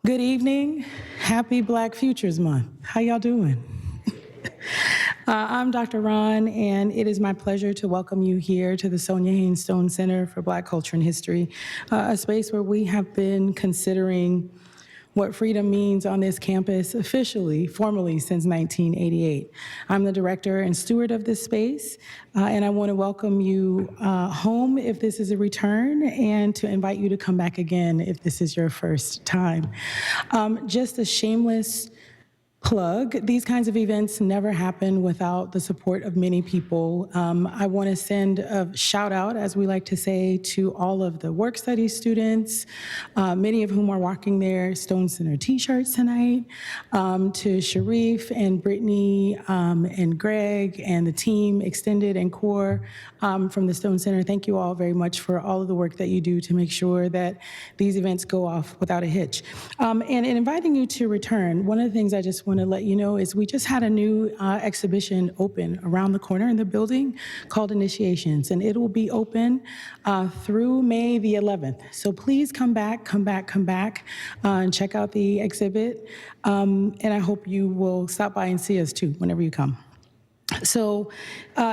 Good evening. Happy Black Futures Month. How y'all doing? I'm Dr. Ron, and it is my pleasure to welcome you here to the Sonia Haynes Stone Center for Black Culture and History, a space where we have been considering what freedom means on this campus officially, formally, since 1988. I'm the director and steward of this space, and I want to welcome you home if this is a return, and to invite you to come back again if this is your first time. Just a shameless plug, these kinds of events never happen without the support of many people. I want to send a shout out, as we like to say, to all of the work study students, many of whom are rocking their Stone Center t-shirts tonight, to Sharif and Brittany and Greg and the team, Extended and Core from the Stone Center. Thank you all very much for all of the work that you do to make sure that these events go off without a hitch. And in inviting you to return, one of the things I just want to let you know is we just had a new exhibition open around the corner in the building called Initiations, and it will be open through May the 11th. So please come back, and check out the exhibit. And I hope you will stop by and see us too whenever you come. So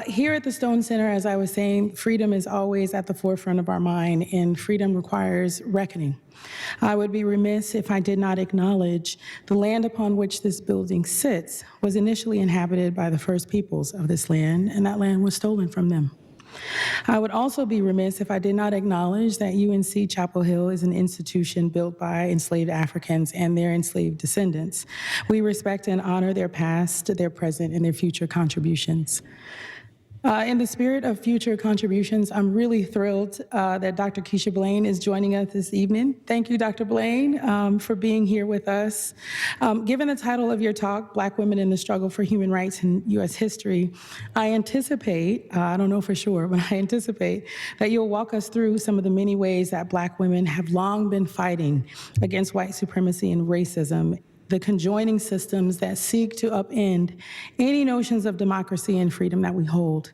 here at the Stone Center, as I was saying, freedom is always at the forefront of our mind, and freedom requires reckoning. I would be remiss if I did not acknowledge the land upon which this building sits was initially inhabited by the first peoples of this land, and that land was stolen from them. I would also be remiss if I did not acknowledge that UNC Chapel Hill is an institution built by enslaved Africans and their enslaved descendants. We respect and honor their past, their present, and their future contributions. In the spirit of future contributions, I'm really thrilled that Dr. Keisha Blain is joining us this evening. Thank you, Dr. Blain, for being here with us. Given the title of your talk, Black Women in the Struggle for Human Rights in U.S. History, I anticipate, I don't know for sure, but I anticipate that you'll walk us through some of the many ways that Black women have long been fighting against white supremacy and racism, the conjoining systems that seek to upend any notions of democracy and freedom that we hold.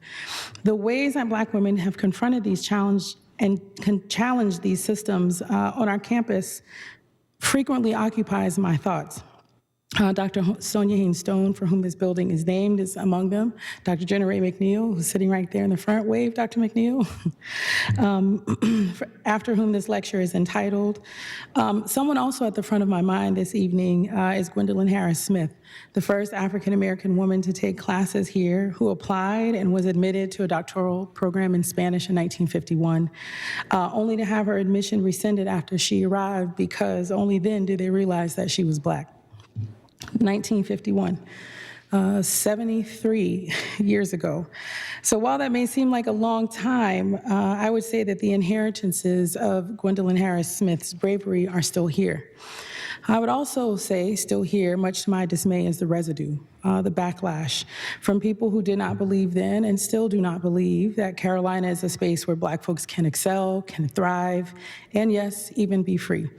The ways that Black women have confronted these challenges and can challenge these systems on our campus frequently occupies my thoughts. Dr. Sonia Haynes Stone, for whom this building is named, is among them. Dr. Jenna Ray McNail, who's sitting right there in the front. Wave, Dr. McNail. After whom this lecture is entitled. Someone also at the front of my mind this evening is Gwendolyn Harris Smith, the first African-American woman to take classes here, who applied and was admitted to a doctoral program in Spanish in 1951, only to have her admission rescinded after she arrived, because only then did they realize that she was Black. 1951, 73 years ago. So while that may seem like a long time, I would say that the inheritances of Gwendolyn Harris Smith's bravery are still here. I would also say still here, much to my dismay, is the residue, the backlash from people who did not believe then and still do not believe that Carolina is a space where Black folks can excel, can thrive, and yes, even be free.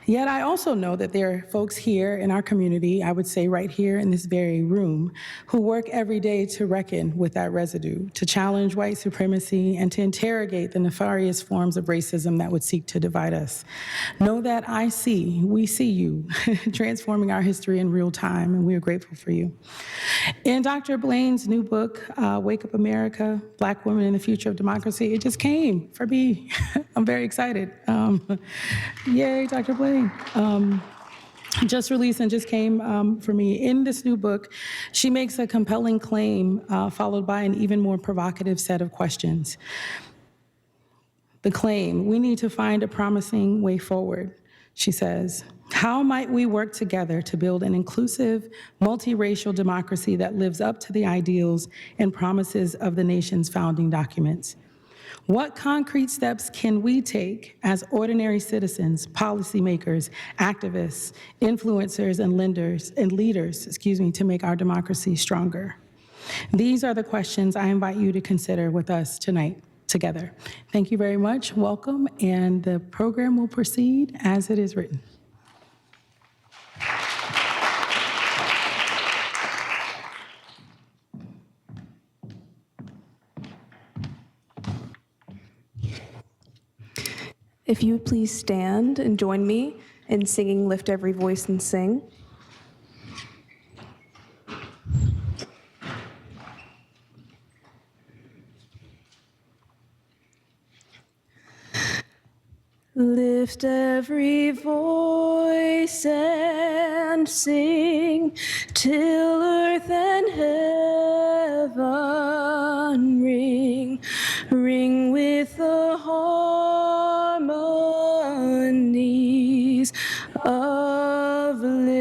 Yet I also know that there are folks here in our community, I would say right here in this very room, who work every day to reckon with that residue, to challenge white supremacy, and to interrogate the nefarious forms of racism that would seek to divide us. Know that we see you transforming our history in real time, and we are grateful for you. In Dr. Blain's new book, Wake Up America, Black Women in the Future of Democracy, it just came for me. I'm very excited. Yay, Dr. Blain. Just released and just came for me. In this new book, she makes a compelling claim followed by an even more provocative set of questions. The claim, we need to find a promising way forward, she says. How might we work together to build an inclusive, multiracial democracy that lives up to the ideals and promises of the nation's founding documents? What concrete steps can we take as ordinary citizens, policymakers, activists, influencers, and leaders, to make our democracy stronger? These are the questions I invite you to consider with us tonight together. Thank you very much. Welcome, and the program will proceed as it is written. If you would please stand and join me in singing Lift Every Voice and Sing. Lift every voice and sing till earth and heaven ring, ring with the harmonies of liberty.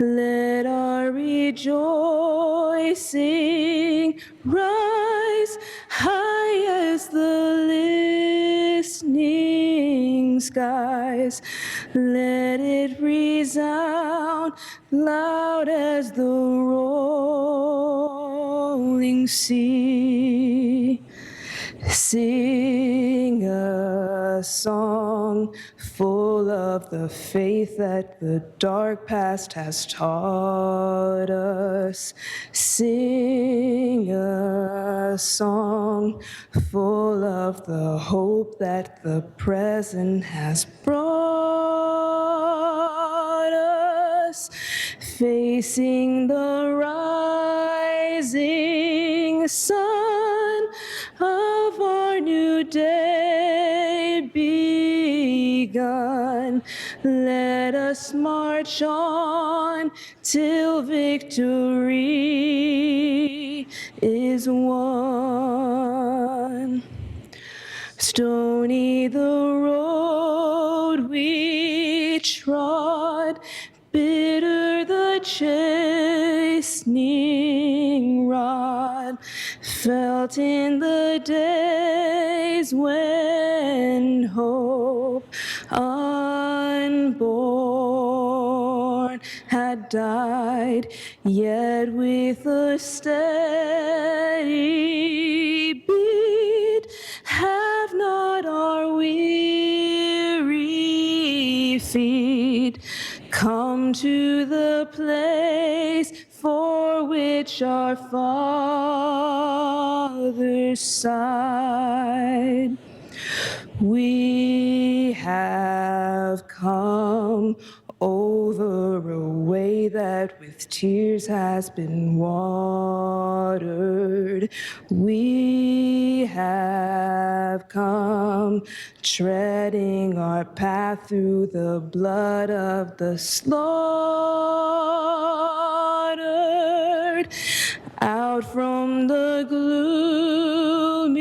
Let our rejoicing rise high as the listening skies. Let it resound loud as the rolling sea. Sing a song full of the faith that the dark past has taught us. Sing a song full of the hope that the present has brought us. Facing the rising sun of our new day begun, let us march on till victory is won. Stony the road we trod, bitter the chastening rod, felt in the days when hope unborn had died, yet with a steady beat have not our weary feet come to the place for which our fathers sighed. We have come over a way that with tears has been watered. We have come treading our path through the blood of the slaughtered. Out from the gloomy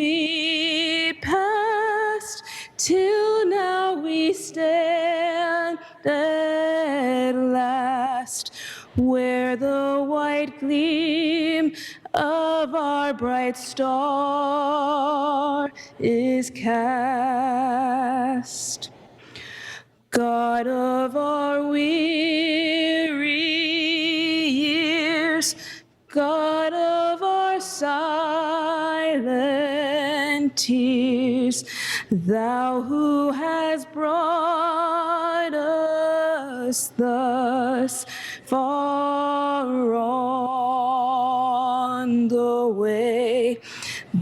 past, till now we stand at last, where the white gleam of our bright star is cast. God of our weary years, God of our silent tears, Thou who hast brought us thus far on the way,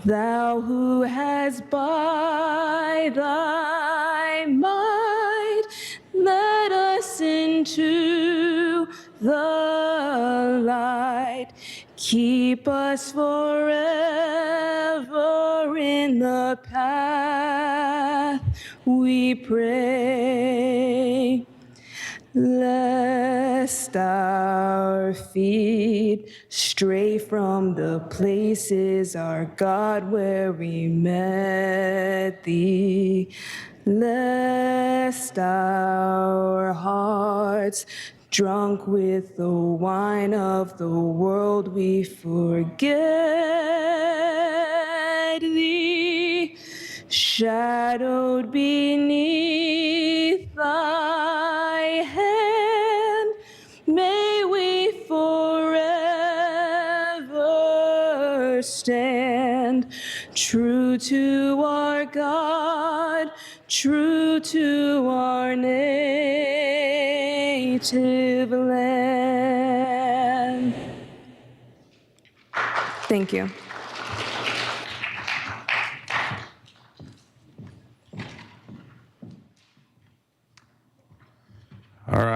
Thou who hast by Thy might led us into the light, keep us forever in the path, we pray. Lest our feet stray from the places, our God, where we met Thee, lest our hearts, drunk with the wine of the world, we forget Thee, shadowed beneath Thy hand, may we forever stand, true to our God, true to our native land. Thank you.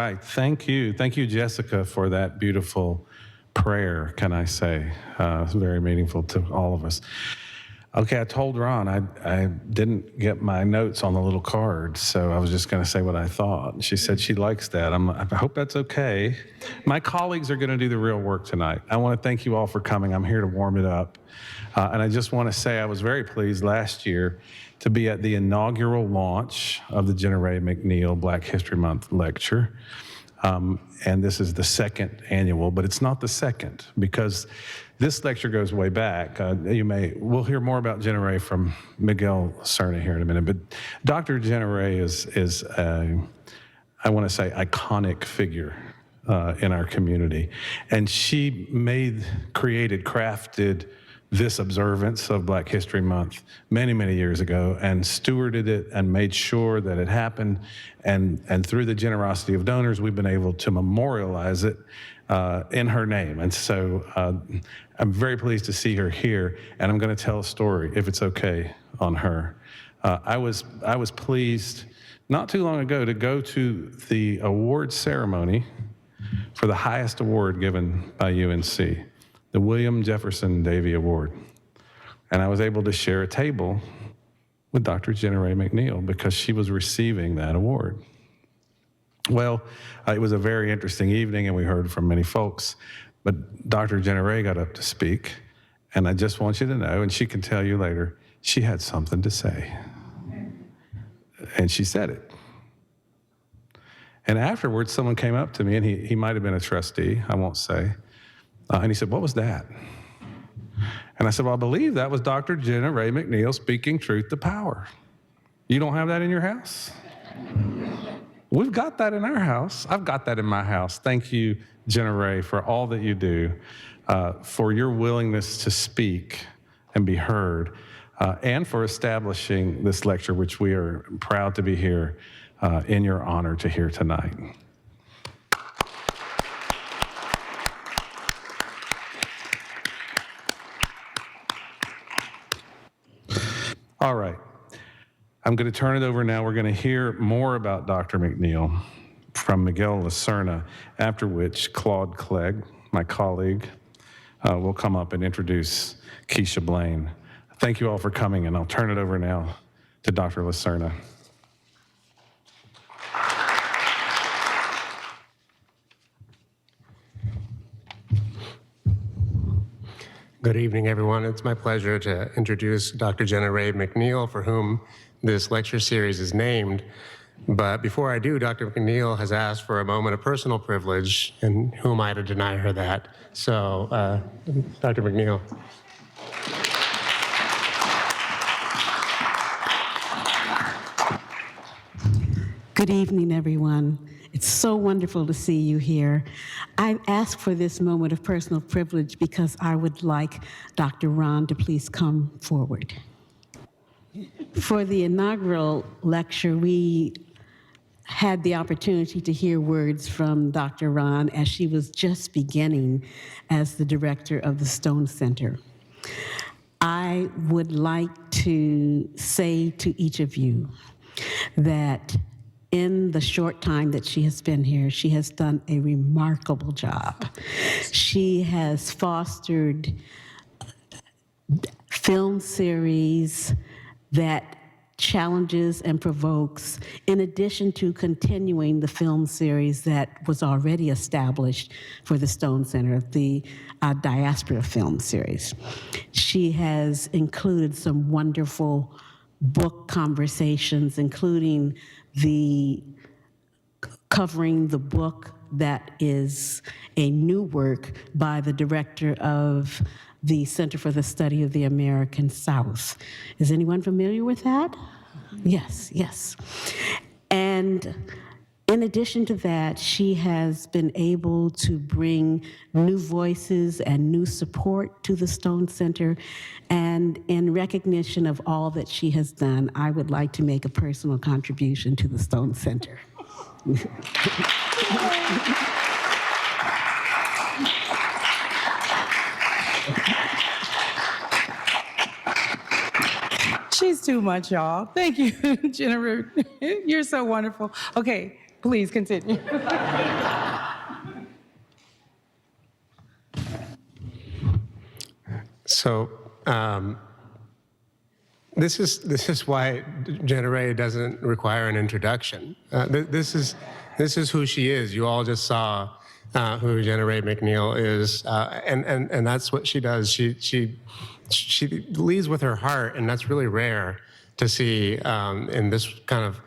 right. Thank you. Thank you, Jessica, for that beautiful prayer, can I say. It's very meaningful to all of us. Okay, I told Ron I didn't get my notes on the little card, so I was just going to say what I thought. She said she likes that. I hope that's okay. My colleagues are going to do the real work tonight. I want to thank you all for coming. I'm here to warm it up. And I just want to say I was very pleased last year to be at the inaugural launch of the Jenna Ray McNeil Black History Month lecture. And this is the second annual, but it's not the second because this lecture goes way back. We'll hear more about Jenna Ray from Miguel Cerna here in a minute, but Dr. Jenna Ray is I want to say, iconic figure in our community. And she crafted this observance of Black History Month many, many years ago and stewarded it and made sure that it happened. And through the generosity of donors, we've been able to memorialize it in her name. And so I'm very pleased to see her here, and I'm going to tell a story, if it's okay, on her. I was pleased not too long ago to go to the award ceremony for the highest award given by UNC, the William Jefferson Davy Award. And I was able to share a table with Dr. Jenna Ray McNeil because she was receiving that award. Well, it was a very interesting evening, and we heard from many folks, but Dr. Jenna Ray got up to speak, and I just want you to know, and she can tell you later, she had something to say. And she said it. And afterwards, someone came up to me, and he might have been a trustee, I won't say, and he said, "What was that?" And I said, "Well, I believe that was Dr. Jenna Ray McNeil speaking truth to power. You don't have that in your house?" We've got that in our house. I've got that in my house. Thank you, Jenna Ray, for all that you do, for your willingness to speak and be heard, and for establishing this lecture, which we are proud to be here in your honor to hear tonight. All right. I'm going to turn it over now. We're going to hear more about Dr. McNeil from Miguel Cerna, after which Claude Clegg, my colleague, will come up and introduce Keisha Blain. Thank you all for coming, and I'll turn it over now to Dr. Cerna. Good evening, everyone. It's my pleasure to introduce Dr. Jenna Ray McNeil, for whom this lecture series is named. But before I do, Dr. McNeil has asked for a moment of personal privilege, and who am I to deny her that? So, Dr. McNeil. Good evening, everyone. It's so wonderful to see you here. I asked for this moment of personal privilege because I would like Dr. Ron to please come forward. For the inaugural lecture, we had the opportunity to hear words from Dr. Ron as she was just beginning as the director of the Stone Center. I would like to say to each of you that in the short time that she has been here, she has done a remarkable job. She has fostered film series that challenges and provokes, in addition to continuing the film series that was already established for the Stone Center, the Diaspora Film Series. She has included some wonderful book conversations, including covering the book that is a new work by the director of the Center for the Study of the American South. Is anyone familiar with that? Yes, yes. And in addition to that, she has been able to bring new voices and new support to the Stone Center. And in recognition of all that she has done, I would like to make a personal contribution to the Stone Center. She's too much, y'all. Thank you, Jennifer. You're so wonderful. Okay, please continue. So this is why Jenna Ray doesn't require an introduction. This is who she is. You all just saw who Jenna Ray McNail is, and that's what she does. She leads with her heart, and that's really rare to see in this kind of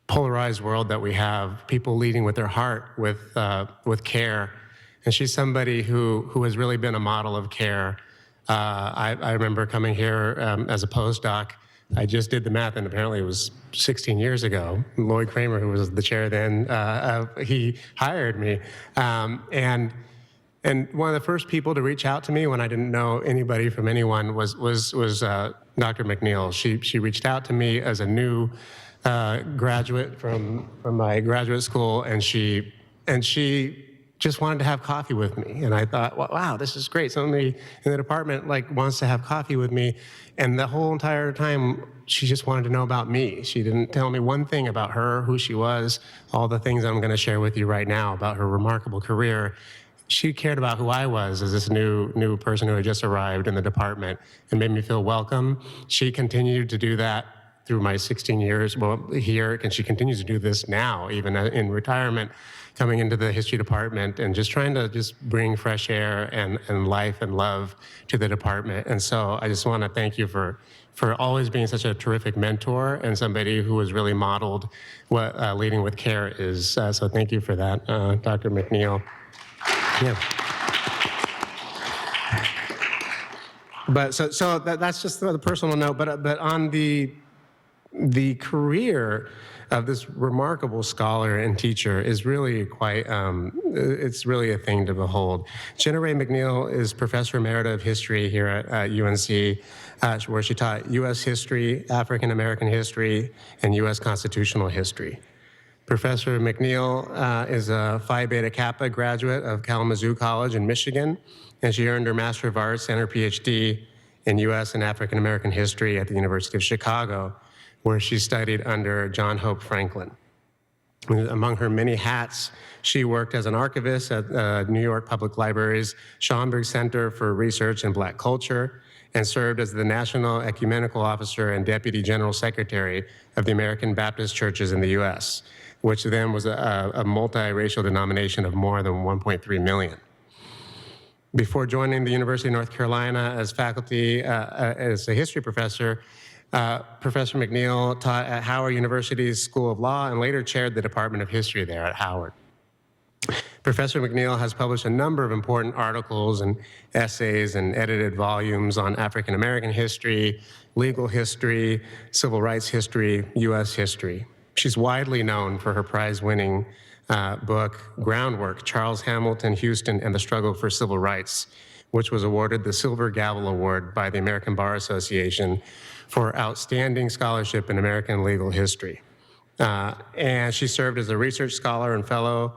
polarized world that we have. People leading with their heart, with care, and she's somebody who has really been a model of care. I remember coming here as a postdoc. I just did the math, and apparently it was 16 years ago. Lloyd Kramer, who was the chair then, he hired me. And one of the first people to reach out to me when I didn't know anybody from anyone was Dr. McNail. She reached out to me as a new graduate from my graduate school, and she just wanted to have coffee with me. And I thought, wow, this is great. Somebody in the department wants to have coffee with me. And the whole entire time, she just wanted to know about me. She didn't tell me one thing about her, who she was, all the things I'm going to share with you right now about her remarkable career. She cared about who I was as this new person who had just arrived in the department and made me feel welcome. She continued to do that through my 16 years here, and she continues to do this now, even in retirement, coming into the history department and just trying to bring fresh air and life and love to the department. And so I just want to thank you for always being such a terrific mentor and somebody who has really modeled what leading with care is. So thank you for that, Dr. McNail. Yeah. But so that's just the personal note. But on the career of this remarkable scholar and teacher is really quite, it's really a thing to behold. Jenna Ray McNail is Professor Emerita of History here at UNC, where she taught U.S. history, African American history, and U.S. constitutional history. Professor McNail is a Phi Beta Kappa graduate of Kalamazoo College in Michigan, and she earned her Master of Arts and her PhD in U.S. and African American history at the University of Chicago, where she studied under John Hope Franklin. Among her many hats, she worked as an archivist at New York Public Library's Schomburg Center for Research in Black Culture, and served as the National Ecumenical Officer and Deputy General Secretary of the American Baptist Churches in the U.S., which then was a multiracial denomination of more than 1.3 million. Before joining the University of North Carolina as faculty, as a history professor, Professor McNail taught at Howard University's School of Law and later chaired the Department of History there at Howard. Professor McNail has published a number of important articles and essays and edited volumes on African American history, legal history, civil rights history, U.S. history. She's widely known for her prize-winning book, Groundwork, Charles Hamilton, Houston, and the Struggle for Civil Rights, which was awarded the Silver Gavel Award by the American Bar Association for outstanding scholarship in American legal history. And she served as a research scholar and fellow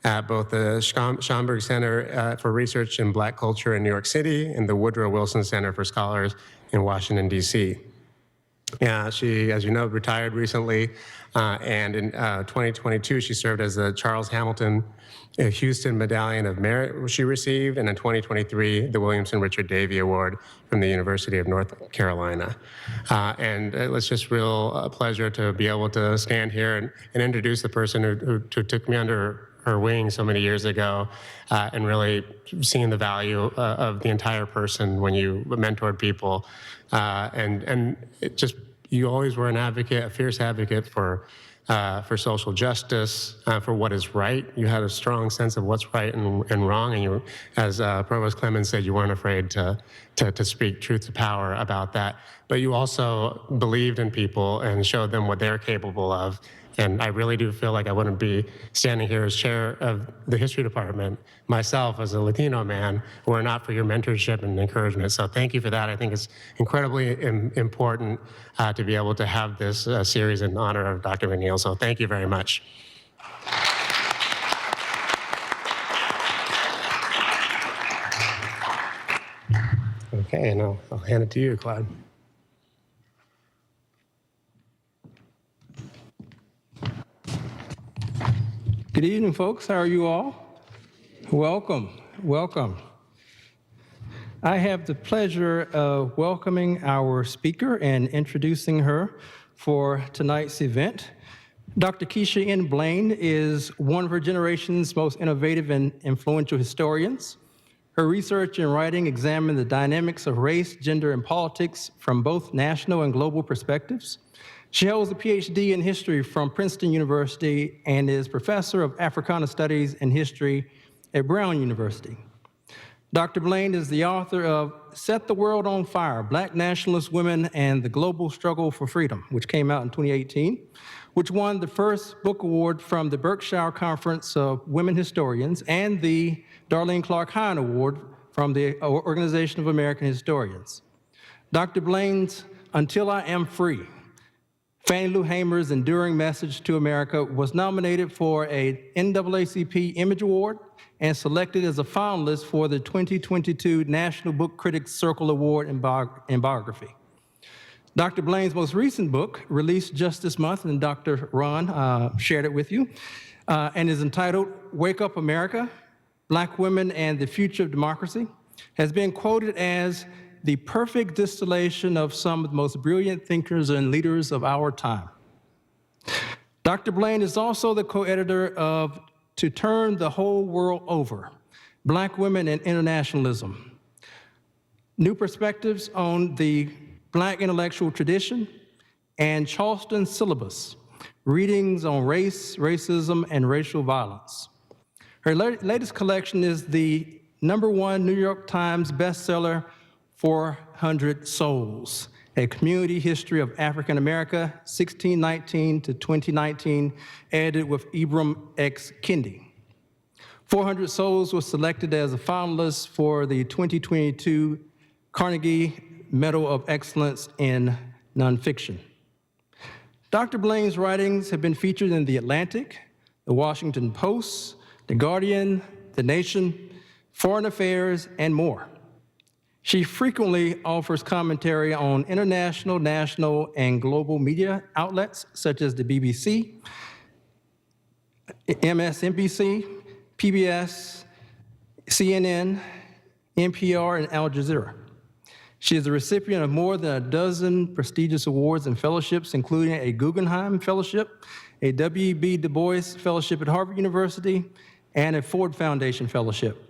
at both the Schomburg Center for Research in Black Culture in New York City and the Woodrow Wilson Center for Scholars in Washington, D.C. She, as you know, retired recently, and in 2022, she served as the Charles Hamilton Houston Medallion of Merit she received, and in 2023, the Williamson Richard Davey Award from the University of North Carolina. And it's just real pleasure to be able to stand here and introduce the person who took me under her wing so many years ago, and really seeing the value of the entire person when you mentored people. And it just, you always were an advocate, a fierce advocate for social justice, for what is right. You had a strong sense of what's right and wrong, and you, as Provost Clemens said, you weren't afraid to speak truth to power about that. But you also believed in people and showed them what they're capable of. And I really do feel like I wouldn't be standing here as chair of the history department myself as a Latino man were it not for your mentorship and encouragement. So thank you for that. I think it's incredibly important to be able to have this series in honor of Dr. McNail. So thank you very much. Okay, and I'll hand it to you, Claude. Good evening, folks. How are you all? Welcome, welcome. I have the pleasure of welcoming our speaker and introducing her for tonight's event. Dr. Keisha N. Blain is one of her generation's most innovative and influential historians. Her research and writing examine the dynamics of race, gender, and politics from both national and global perspectives. She holds a PhD in history from Princeton University and is professor of Africana Studies and History at Brown University. Dr. Blain is the author of Set the World on Fire, Black Nationalist Women and the Global Struggle for Freedom, which came out in 2018, which won the first book award from the Berkshire Conference of Women Historians and the Darlene Clark Hine Award from the Organization of American Historians. Dr. Blain's Until I Am Free, Fannie Lou Hamer's Enduring Message to America was nominated for a NAACP Image Award and selected as a finalist for the 2022 National Book Critics Circle Award in Biography. Dr. Blain's most recent book, released just this month, and Dr. Ron shared it with you, and is entitled Wake Up America, Black Women and the Future of Democracy, has been quoted as the perfect distillation of some of the most brilliant thinkers and leaders of our time. Dr. Blain is also the co-editor of To Turn the Whole World Over, Black Women and Internationalism, New Perspectives on the Black Intellectual Tradition, and Charleston Syllabus, Readings on Race, Racism, and Racial Violence. Her latest collection is the #1 New York Times bestseller, 400 Souls, A Community History of African America, 1619 to 2019, edited with Ibram X. Kendi. 400 Souls was selected as a finalist for the 2022 Carnegie Medal of Excellence in Nonfiction. Dr. Blain's writings have been featured in The Atlantic, The Washington Post, The Guardian, The Nation, Foreign Affairs, and more. She frequently offers commentary on international, national, and global media outlets such as the BBC, MSNBC, PBS, CNN, NPR, and Al Jazeera. She is the recipient of more than a dozen prestigious awards and fellowships, including a Guggenheim Fellowship, a W.B. Du Bois Fellowship at Harvard University, and a Ford Foundation Fellowship.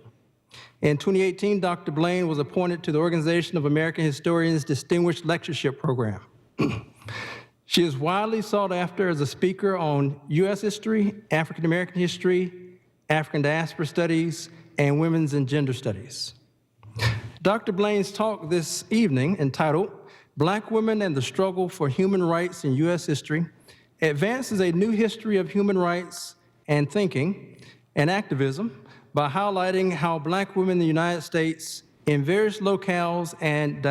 In 2018, Dr. Blain was appointed to the Organization of American Historians Distinguished Lectureship Program. She is widely sought after as a speaker on U.S. history, African American history, African diaspora studies, and women's and gender studies. Dr. Blain's talk this evening, entitled Black Women and the Struggle for Human Rights in U.S. History, advances a new history of human rights and thinking and activism by highlighting how Black women in the United States in various locales and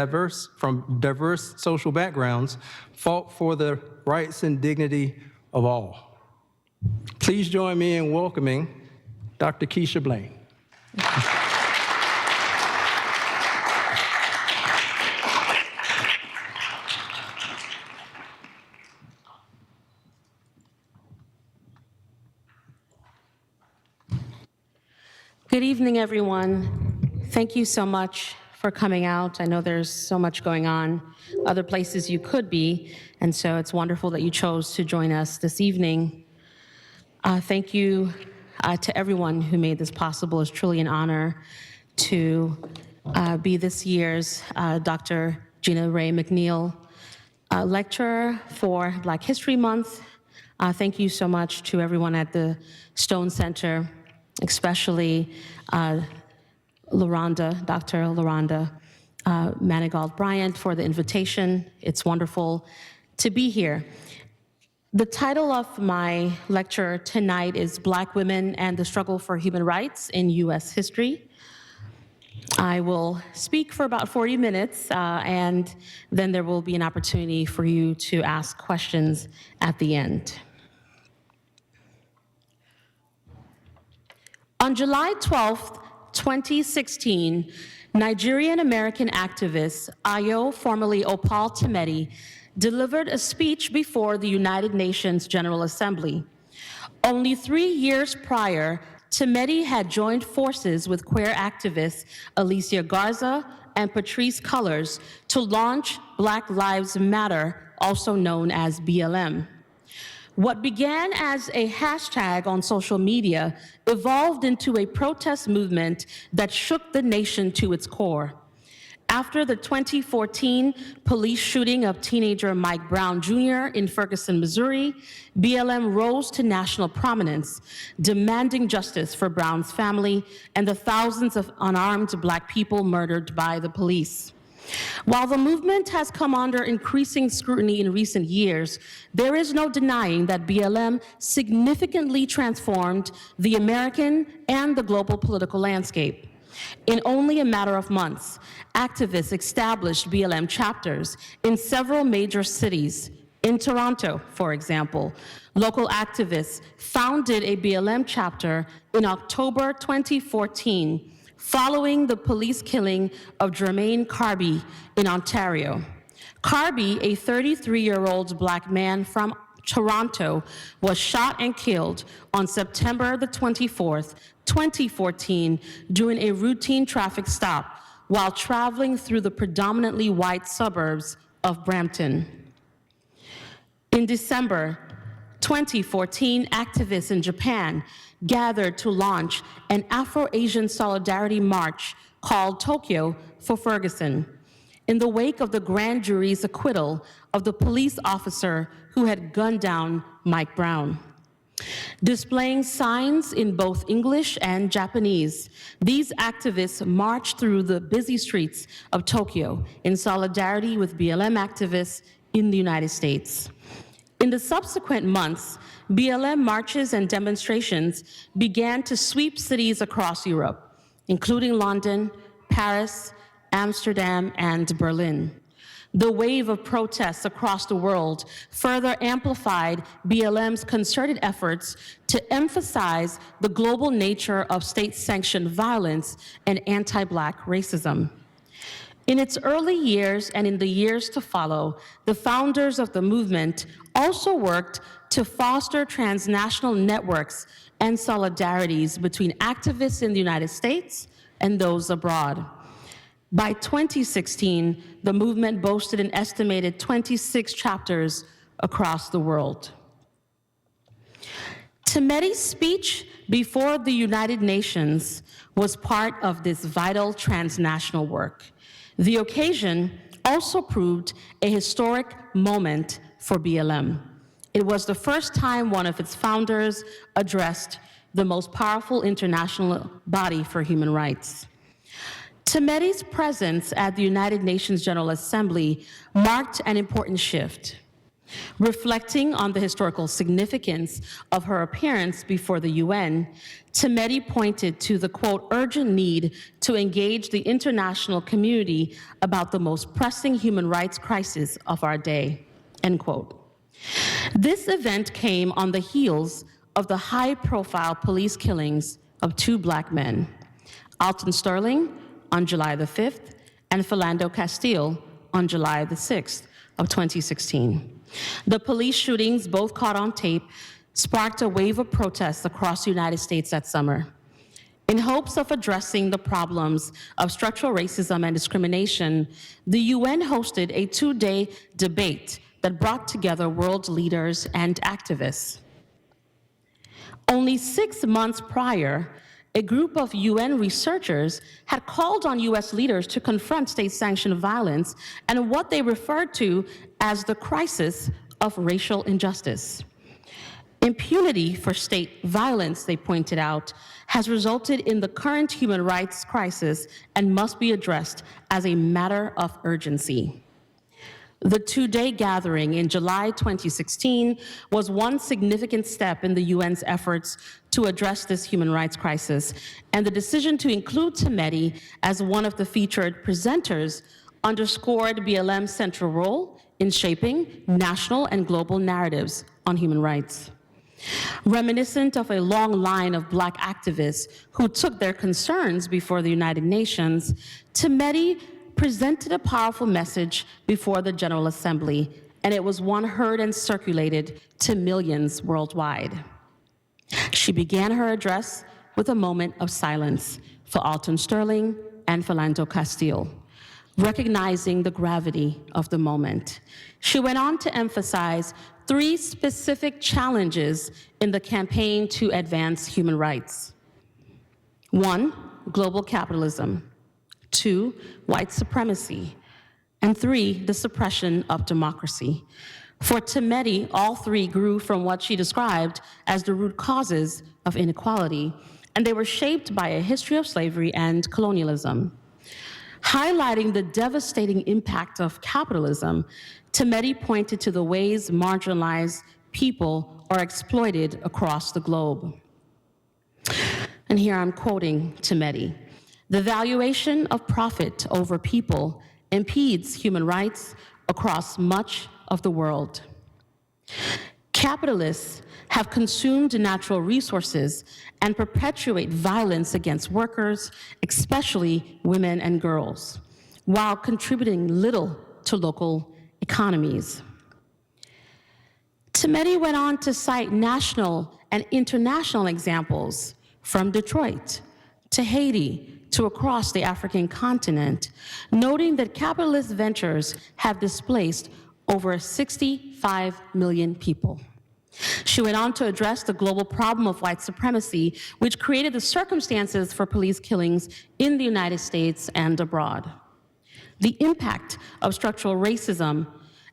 from diverse social backgrounds fought for the rights and dignity of all. Please join me in welcoming Dr. Keisha Blain. Good evening, everyone. Thank you so much for coming out. I know there's so much going on, other places you could be, and so it's wonderful that you chose to join us this evening. Thank you to everyone who made this possible. It's truly an honor to be this year's Dr. Gina Ray McNeil lecturer for Black History Month. Thank you so much to everyone at the Stone Center, especially Dr. LaRonda Manigault Bryant for the invitation. It's wonderful to be here. The title of my lecture tonight is Black Women and the Struggle for Human Rights in U.S. History. I will speak for about 40 minutes, and then there will be an opportunity for you to ask questions at the end. On July 12th, 2016, Nigerian-American activist Ayo, formerly Opal Tometi, delivered a speech before the United Nations General Assembly. Only 3 years prior, Timeti had joined forces with queer activists Alicia Garza and Patrisse Cullors to launch Black Lives Matter, also known as BLM. What began as a hashtag on social media evolved into a protest movement that shook the nation to its core. After the 2014 police shooting of teenager Mike Brown Jr. in Ferguson, Missouri, BLM rose to national prominence, demanding justice for Brown's family and the thousands of unarmed Black people murdered by the police. While the movement has come under increasing scrutiny in recent years, there is no denying that BLM significantly transformed the American and the global political landscape. In only a matter of months, activists established BLM chapters in several major cities. In Toronto, for example, local activists founded a BLM chapter in October 2014, following the police killing of Jermaine Carby in Ontario. Carby, a 33-year-old Black man from Toronto, was shot and killed on September the 24th, 2014, during a routine traffic stop while traveling through the predominantly white suburbs of Brampton. In December 2014, activists in Japan gathered to launch an Afro-Asian solidarity march called Tokyo for Ferguson, in the wake of the grand jury's acquittal of the police officer who had gunned down Mike Brown. Displaying signs in both English and Japanese, these activists marched through the busy streets of Tokyo in solidarity with BLM activists in the United States. In the subsequent months, BLM marches and demonstrations began to sweep cities across Europe, including London, Paris, Amsterdam, and Berlin. The wave of protests across the world further amplified BLM's concerted efforts to emphasize the global nature of state-sanctioned violence and anti-Black racism. In its early years and in the years to follow, the founders of the movement also worked to foster transnational networks and solidarities between activists in the United States and those abroad. By 2016, the movement boasted an estimated 26 chapters across the world. Timeti's speech before the United Nations was part of this vital transnational work. The occasion also proved a historic moment for BLM. It was the first time one of its founders addressed the most powerful international body for human rights. Timeti's presence at the United Nations General Assembly marked an important shift. Reflecting on the historical significance of her appearance before the UN, Timeti pointed to the, quote, urgent need to engage the international community about the most pressing human rights crisis of our day, end quote. This event came on the heels of the high-profile police killings of 2 Black men, Alton Sterling on July the 5th and Philando Castile on July the 6th of 2016. The police shootings, both caught on tape, sparked a wave of protests across the United States that summer. In hopes of addressing the problems of structural racism and discrimination, the UN hosted a 2-day debate that brought together world leaders and activists. Only 6 months prior, a group of UN researchers had called on US leaders to confront state-sanctioned violence and what they referred to as the crisis of racial injustice. Impunity for state violence, they pointed out, has resulted in the current human rights crisis and must be addressed as a matter of urgency. The 2-day gathering in July 2016 was one significant step in the UN's efforts to address this human rights crisis, and the decision to include Timeti as one of the featured presenters underscored BLM's central role in shaping national and global narratives on human rights. Reminiscent of a long line of Black activists who took their concerns before the United Nations, Timeti presented a powerful message before the General Assembly, and it was one heard and circulated to millions worldwide. She began her address with a moment of silence for Alton Sterling and Philando Castile, recognizing the gravity of the moment. She went on to emphasize 3 specific challenges in the campaign to advance human rights. 1, global capitalism. 2, white supremacy. And 3, the suppression of democracy. For Timeti, all 3 grew from what she described as the root causes of inequality, and they were shaped by a history of slavery and colonialism. Highlighting the devastating impact of capitalism, Timeti pointed to the ways marginalized people are exploited across the globe. And here I'm quoting Timeti. "The valuation of profit over people impedes human rights across much of the world. Capitalists have consumed natural resources and perpetuate violence against workers, especially women and girls, while contributing little to local economies." Timeti went on to cite national and international examples from Detroit to Haiti to across the African continent, noting that capitalist ventures have displaced over 65 million people. She went on to address the global problem of white supremacy, which created the circumstances for police killings in the United States and abroad. The impact of structural racism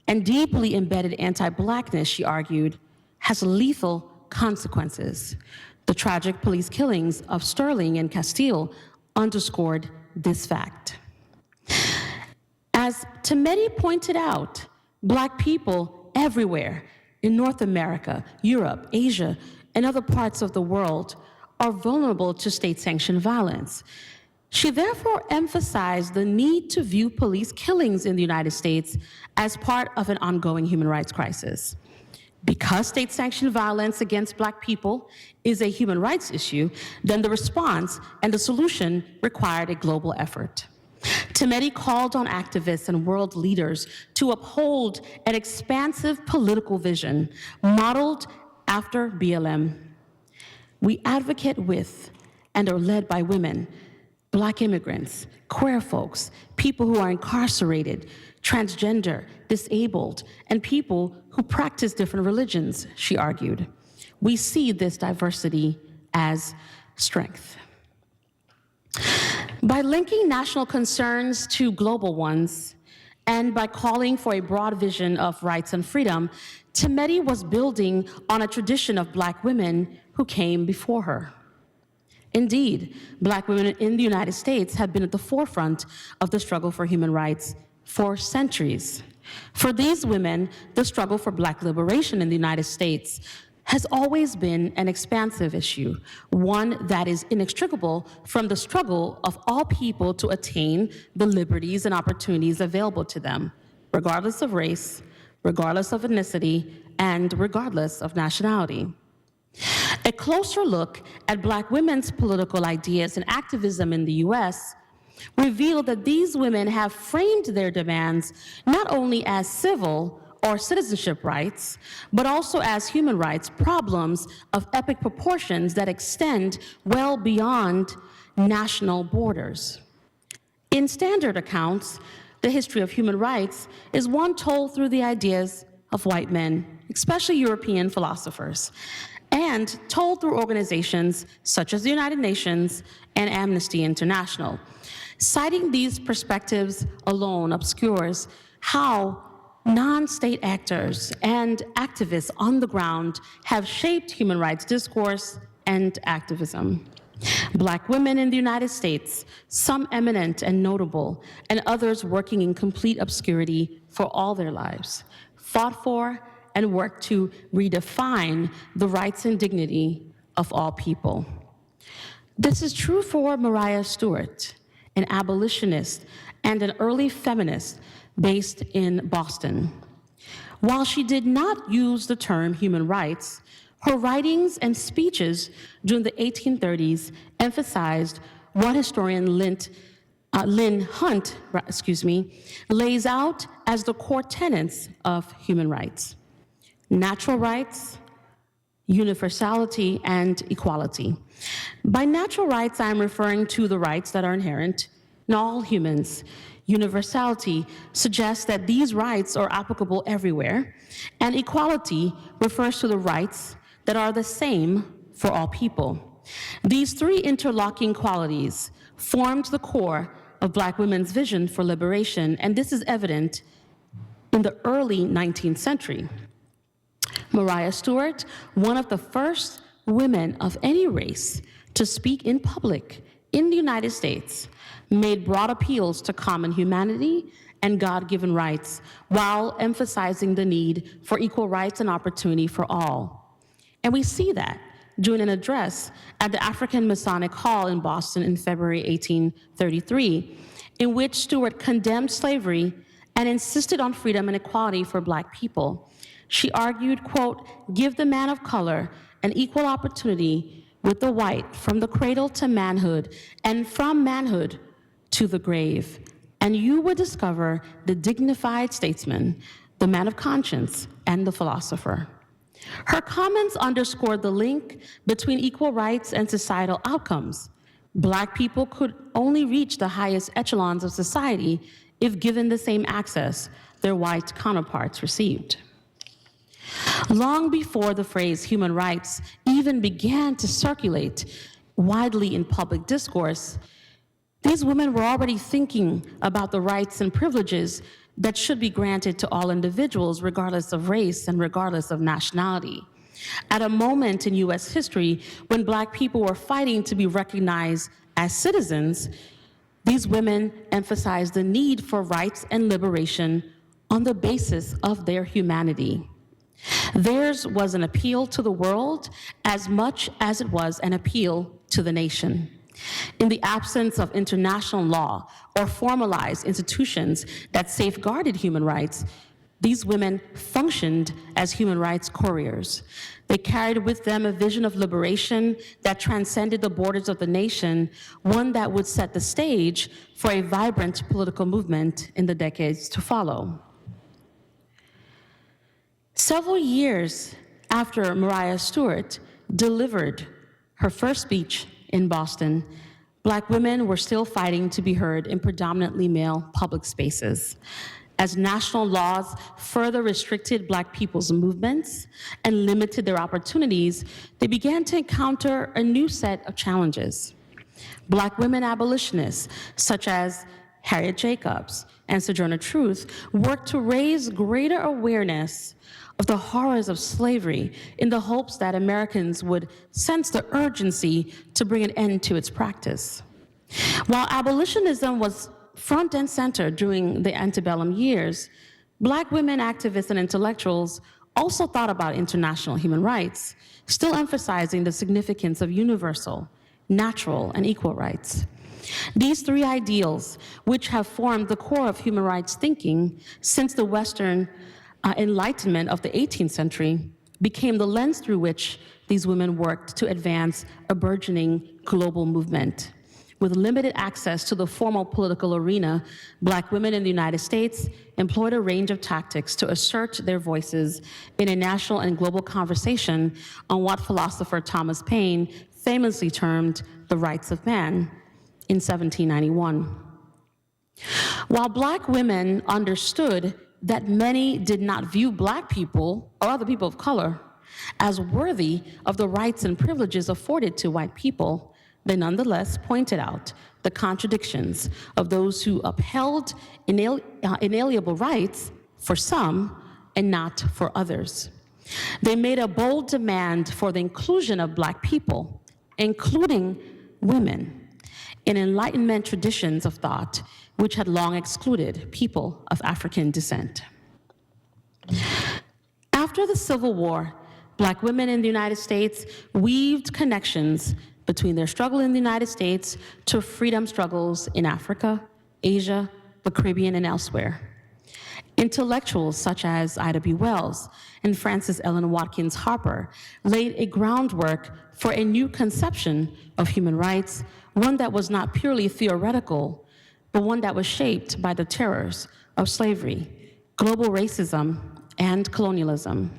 and deeply embedded anti-Blackness, she argued, has lethal consequences. The tragic police killings of Sterling and Castile underscored this fact. As Timeti pointed out, Black people everywhere in North America, Europe, Asia, and other parts of the world are vulnerable to state-sanctioned violence. She therefore emphasized the need to view police killings in the United States as part of an ongoing human rights crisis. Because state-sanctioned violence against Black people is a human rights issue, then the response and the solution required a global effort. Timeti called on activists and world leaders to uphold an expansive political vision modeled after BLM. We advocate with and are led by women, Black immigrants, queer folks, people who are incarcerated, transgender, disabled, and people who practice different religions, she argued. We see this diversity as strength. By linking national concerns to global ones, and by calling for a broad vision of rights and freedom, Timeti was building on a tradition of Black women who came before her. Indeed, Black women in the United States have been at the forefront of the struggle for human rights for centuries. For these women, the struggle for Black liberation in the United States has always been an expansive issue, one that is inextricable from the struggle of all people to attain the liberties and opportunities available to them, regardless of race, regardless of ethnicity, and regardless of nationality. A closer look at Black women's political ideas and activism in the US revealed that these women have framed their demands not only as civil or citizenship rights, but also as human rights problems of epic proportions that extend well beyond national borders. In standard accounts, the history of human rights is one told through the ideas of white men, especially European philosophers, and told through organizations such as the United Nations and Amnesty International. Citing these perspectives alone obscures how non-state actors and activists on the ground have shaped human rights discourse and activism. Black women in the United States, some eminent and notable, and others working in complete obscurity for all their lives, fought for and worked to redefine the rights and dignity of all people. This is true for Mariah Stewart, an abolitionist and an early feminist based in Boston. While she did not use the term human rights, her writings and speeches during the 1830s emphasized what historian Lynn Hunt lays out as the core tenets of human rights: natural rights, universality, and equality. By natural rights, I'm referring to the rights that are inherent in all humans. Universality suggests that these rights are applicable everywhere, and equality refers to the rights that are the same for all people. These three interlocking qualities formed the core of Black women's vision for liberation, and this is evident in the early 19th century. Maria Stewart, one of the first women of any race to speak in public in the United States, made broad appeals to common humanity and God-given rights while emphasizing the need for equal rights and opportunity for all. And we see that during an address at the African Masonic Hall in Boston in February 1833, in which Stewart condemned slavery and insisted on freedom and equality for Black people. She argued, quote, "Give the man of color an equal opportunity with the white from the cradle to manhood and from manhood to the grave, and you would discover the dignified statesman, the man of conscience, and the philosopher." Her comments underscored the link between equal rights and societal outcomes. Black people could only reach the highest echelons of society if given the same access their white counterparts received. Long before the phrase human rights even began to circulate widely in public discourse, these women were already thinking about the rights and privileges that should be granted to all individuals, regardless of race and regardless of nationality. At a moment in US history when Black people were fighting to be recognized as citizens, these women emphasized the need for rights and liberation on the basis of their humanity. Theirs was an appeal to the world as much as it was an appeal to the nation. In the absence of international law or formalized institutions that safeguarded human rights, these women functioned as human rights couriers. They carried with them a vision of liberation that transcended the borders of the nation, one that would set the stage for a vibrant political movement in the decades to follow. Several years after Maria Stewart delivered her first speech in Boston, Black women were still fighting to be heard in predominantly male public spaces. As national laws further restricted Black people's movements and limited their opportunities, they began to encounter a new set of challenges. Black women abolitionists, such as Harriet Jacobs and Sojourner Truth, worked to raise greater awareness of the horrors of slavery in the hopes that Americans would sense the urgency to bring an end to its practice. While abolitionism was front and center during the antebellum years, Black women activists and intellectuals also thought about international human rights, still emphasizing the significance of universal, natural, and equal rights. These three ideals, which have formed the core of human rights thinking since the Western Enlightenment of the 18th century, became the lens through which these women worked to advance a burgeoning global movement. With limited access to the formal political arena, Black women in the United States employed a range of tactics to assert their voices in a national and global conversation on what philosopher Thomas Paine famously termed the rights of man in 1791. While Black women understood that many did not view Black people or other people of color as worthy of the rights and privileges afforded to white people, they nonetheless pointed out the contradictions of those who upheld inalienable rights for some and not for others. They made a bold demand for the inclusion of Black people, including women, in Enlightenment traditions of thought which had long excluded people of African descent. After the Civil War, Black women in the United States weaved connections between their struggle in the United States to freedom struggles in Africa, Asia, the Caribbean, and elsewhere. Intellectuals such as Ida B. Wells and Frances Ellen Watkins Harper laid a groundwork for a new conception of human rights, one that was not purely theoretical, but one that was shaped by the terrors of slavery, global racism, and colonialism.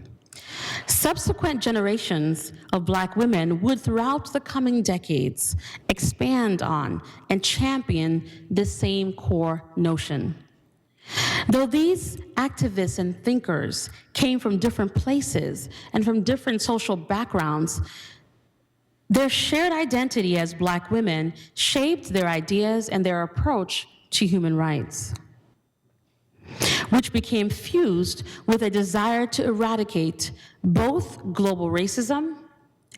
Subsequent generations of Black women would, throughout the coming decades, expand on and champion this same core notion. Though these activists and thinkers came from different places and from different social backgrounds, their shared identity as Black women shaped their ideas and their approach to human rights, which became fused with a desire to eradicate both global racism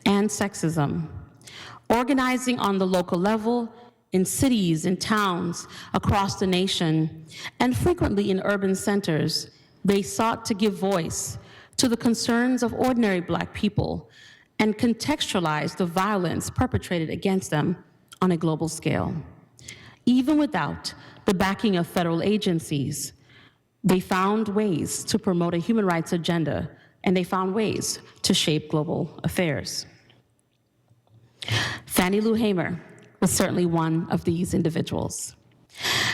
and sexism. Organizing on the local level, in cities and towns across the nation, and frequently in urban centers, they sought to give voice to the concerns of ordinary Black people and contextualize the violence perpetrated against them on a global scale. Even without the backing of federal agencies, they found ways to promote a human rights agenda, and they found ways to shape global affairs. Fannie Lou Hamer was certainly one of these individuals.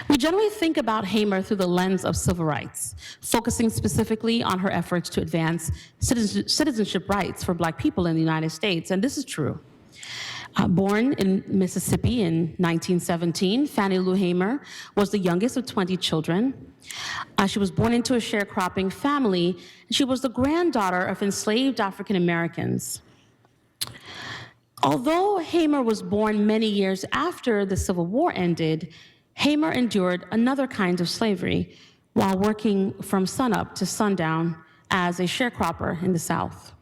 We generally think about Hamer through the lens of civil rights, focusing specifically on her efforts to advance citizenship rights for Black people in the United States, and this is true. Born in Mississippi in 1917, Fannie Lou Hamer was the youngest of 20 children. She was born into a sharecropping family, and she was the granddaughter of enslaved African Americans. Although Hamer was born many years after the Civil War ended, Hamer endured another kind of slavery while working from sunup to sundown as a sharecropper in the South.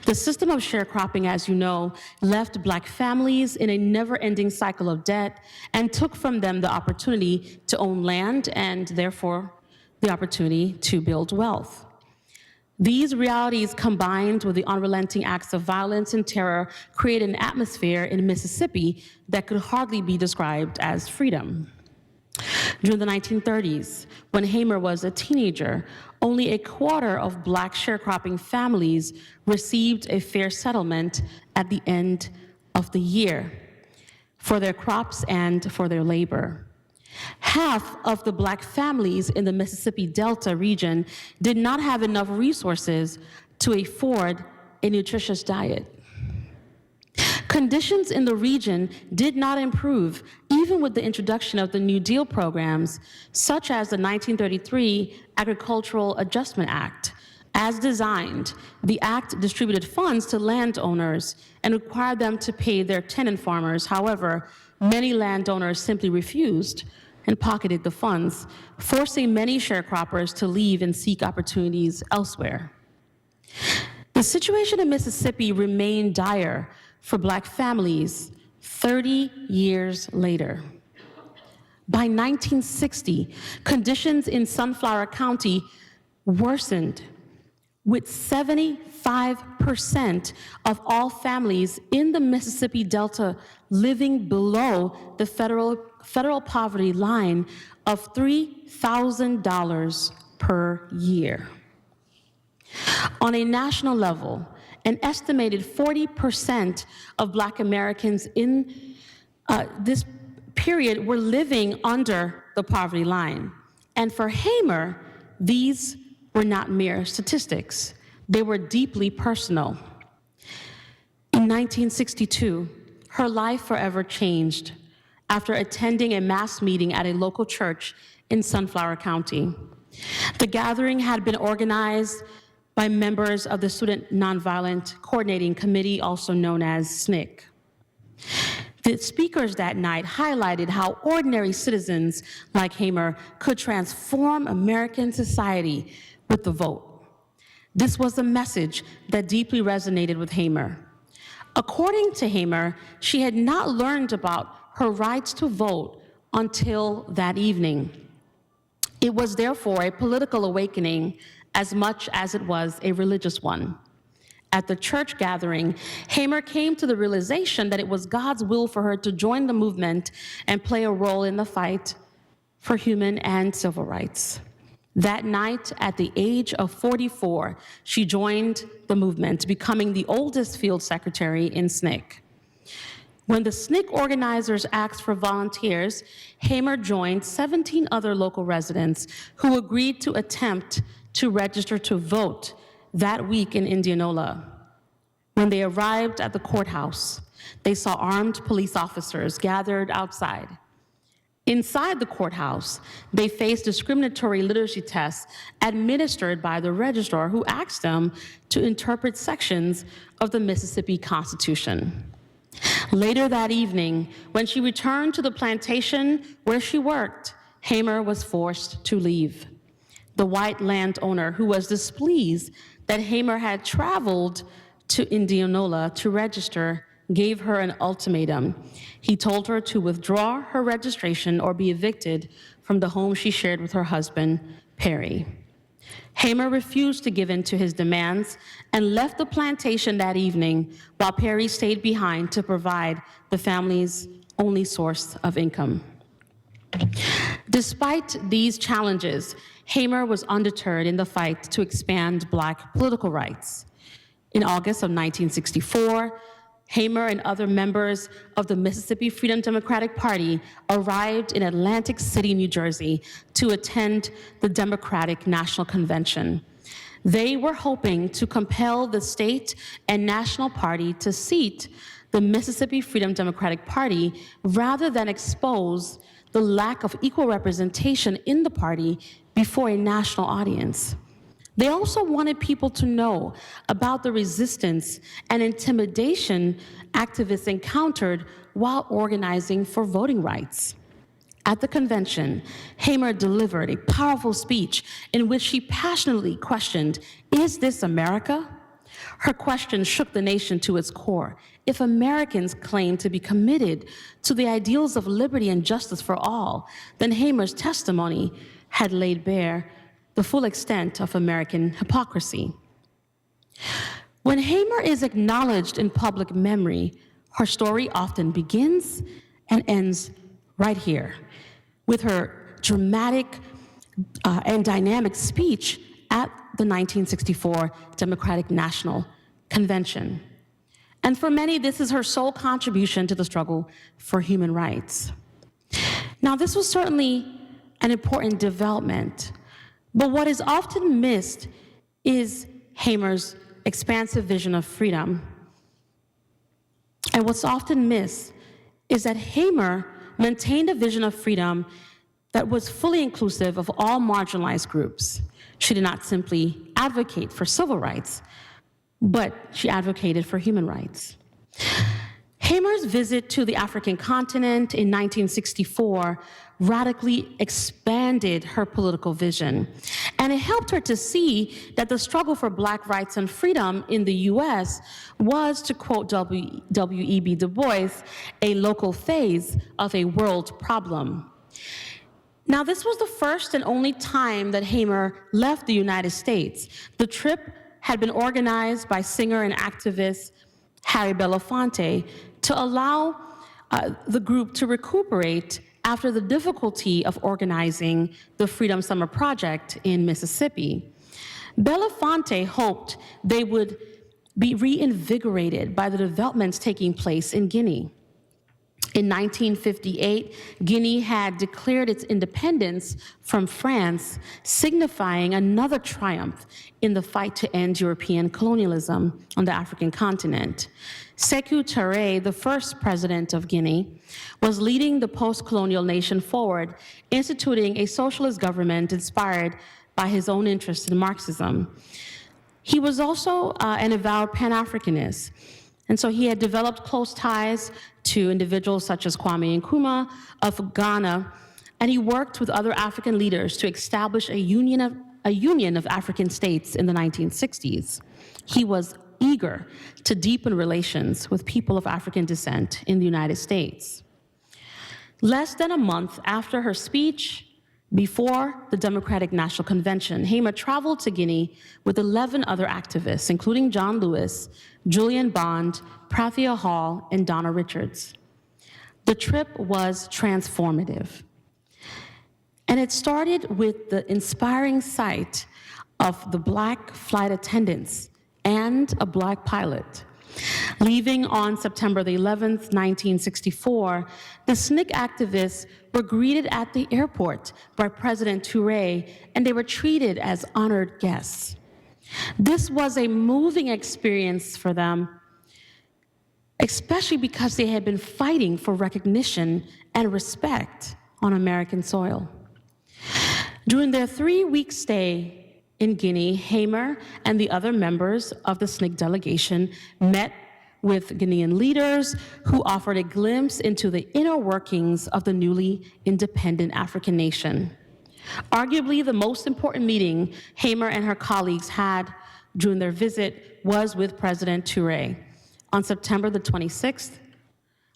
The system of sharecropping, as you know, left Black families in a never-ending cycle of debt and took from them the opportunity to own land and therefore the opportunity to build wealth. These realities, combined with the unrelenting acts of violence and terror, created an atmosphere in Mississippi that could hardly be described as freedom. During the 1930s, when Hamer was a teenager, only a quarter of Black sharecropping families received a fair settlement at the end of the year for their crops and for their labor. Half of the Black families in the Mississippi Delta region did not have enough resources to afford a nutritious diet. Conditions in the region did not improve even with the introduction of the New Deal programs, such as the 1933 Agricultural Adjustment Act. As designed, the act distributed funds to landowners and required them to pay their tenant farmers. However, many landowners simply refused and pocketed the funds, forcing many sharecroppers to leave and seek opportunities elsewhere. The situation in Mississippi remained dire for Black families 30 years later. By 1960, conditions in Sunflower County worsened, with 75% of all families in the Mississippi Delta living below the federal poverty line of $3,000 per year. On a national level, an estimated 40% of Black Americans in this period were living under the poverty line. And for Hamer, these were not mere statistics. They were deeply personal. In 1962, her life forever changed after attending a mass meeting at a local church in Sunflower County. The gathering had been organized by members of the Student Nonviolent Coordinating Committee, also known as SNCC. The speakers that night highlighted how ordinary citizens like Hamer could transform American society with the vote. This was a message that deeply resonated with Hamer. According to Hamer, she had not learned about her rights to vote until that evening. It was therefore a political awakening as much as it was a religious one. At the church gathering, Hamer came to the realization that it was God's will for her to join the movement and play a role in the fight for human and civil rights. That night, at the age of 44, she joined the movement, becoming the oldest field secretary in SNCC. When the SNCC organizers asked for volunteers, Hamer joined 17 other local residents who agreed to attempt to register to vote that week in Indianola. When they arrived at the courthouse, they saw armed police officers gathered outside. Inside the courthouse, they faced discriminatory literacy tests administered by the registrar, who asked them to interpret sections of the Mississippi Constitution. Later that evening, when she returned to the plantation where she worked, Hamer was forced to leave. The white landowner, who was displeased that Hamer had traveled to Indianola to register, gave her an ultimatum. He told her to withdraw her registration or be evicted from the home she shared with her husband, Perry. Hamer refused to give in to his demands and left the plantation that evening, while Perry stayed behind to provide the family's only source of income. Despite these challenges, Hamer was undeterred in the fight to expand Black political rights. In August of 1964, Hamer and other members of the Mississippi Freedom Democratic Party arrived in Atlantic City, New Jersey, to attend the Democratic National Convention. They were hoping to compel the state and national party to seat the Mississippi Freedom Democratic Party rather than expose the lack of equal representation in the party before a national audience. They also wanted people to know about the resistance and intimidation activists encountered while organizing for voting rights. At the convention, Hamer delivered a powerful speech in which she passionately questioned, "Is this America?" Her question shook the nation to its core. If Americans claim to be committed to the ideals of liberty and justice for all, then Hamer's testimony had laid bare the full extent of American hypocrisy. When Hamer is acknowledged in public memory, her story often begins and ends right here, with her dramatic and dynamic speech at the 1964 Democratic National Convention. And for many, this is her sole contribution to the struggle for human rights. Now, this was certainly an important development, but what is often missed is Hamer's expansive vision of freedom. And what's often missed is that Hamer maintained a vision of freedom that was fully inclusive of all marginalized groups. She did not simply advocate for civil rights, but she advocated for human rights. Hamer's visit to the African continent in 1964 radically expanded her political vision, and it helped her to see that the struggle for Black rights and freedom in the US was, to quote W.E.B. Du Bois, a local phase of a world problem. Now, this was the first and only time that Hamer left the United States. The trip had been organized by singer and activist Harry Belafonte to allow the group to recuperate after the difficulty of organizing the Freedom Summer Project in Mississippi. Belafonte hoped they would be reinvigorated by the developments taking place in Guinea. In 1958, Guinea had declared its independence from France, signifying another triumph in the fight to end European colonialism on the African continent. Sékou Touré, the first president of Guinea, was leading the post-colonial nation forward, instituting a socialist government inspired by his own interest in Marxism. He was also an avowed Pan-Africanist, and so he had developed close ties to individuals such as Kwame Nkrumah of Ghana, and he worked with other African leaders to establish a union of African states in the 1960s. He was eager to deepen relations with people of African descent in the United States. Less than a month after her speech, before the Democratic National Convention, Hamer traveled to Guinea with 11 other activists, including John Lewis, Julian Bond, Prathia Hall, and Donna Richards. The trip was transformative. And it started with the inspiring sight of the Black flight attendants and a Black pilot. Leaving on September the 11th, 1964, the SNCC activists were greeted at the airport by President Touré, and they were treated as honored guests. This was a moving experience for them, especially because they had been fighting for recognition and respect on American soil. During their 3-week stay in Guinea, Hamer and the other members of the SNCC delegation met with Guinean leaders who offered a glimpse into the inner workings of the newly independent African nation. Arguably, the most important meeting Hamer and her colleagues had during their visit was with President Touré. On September the 26th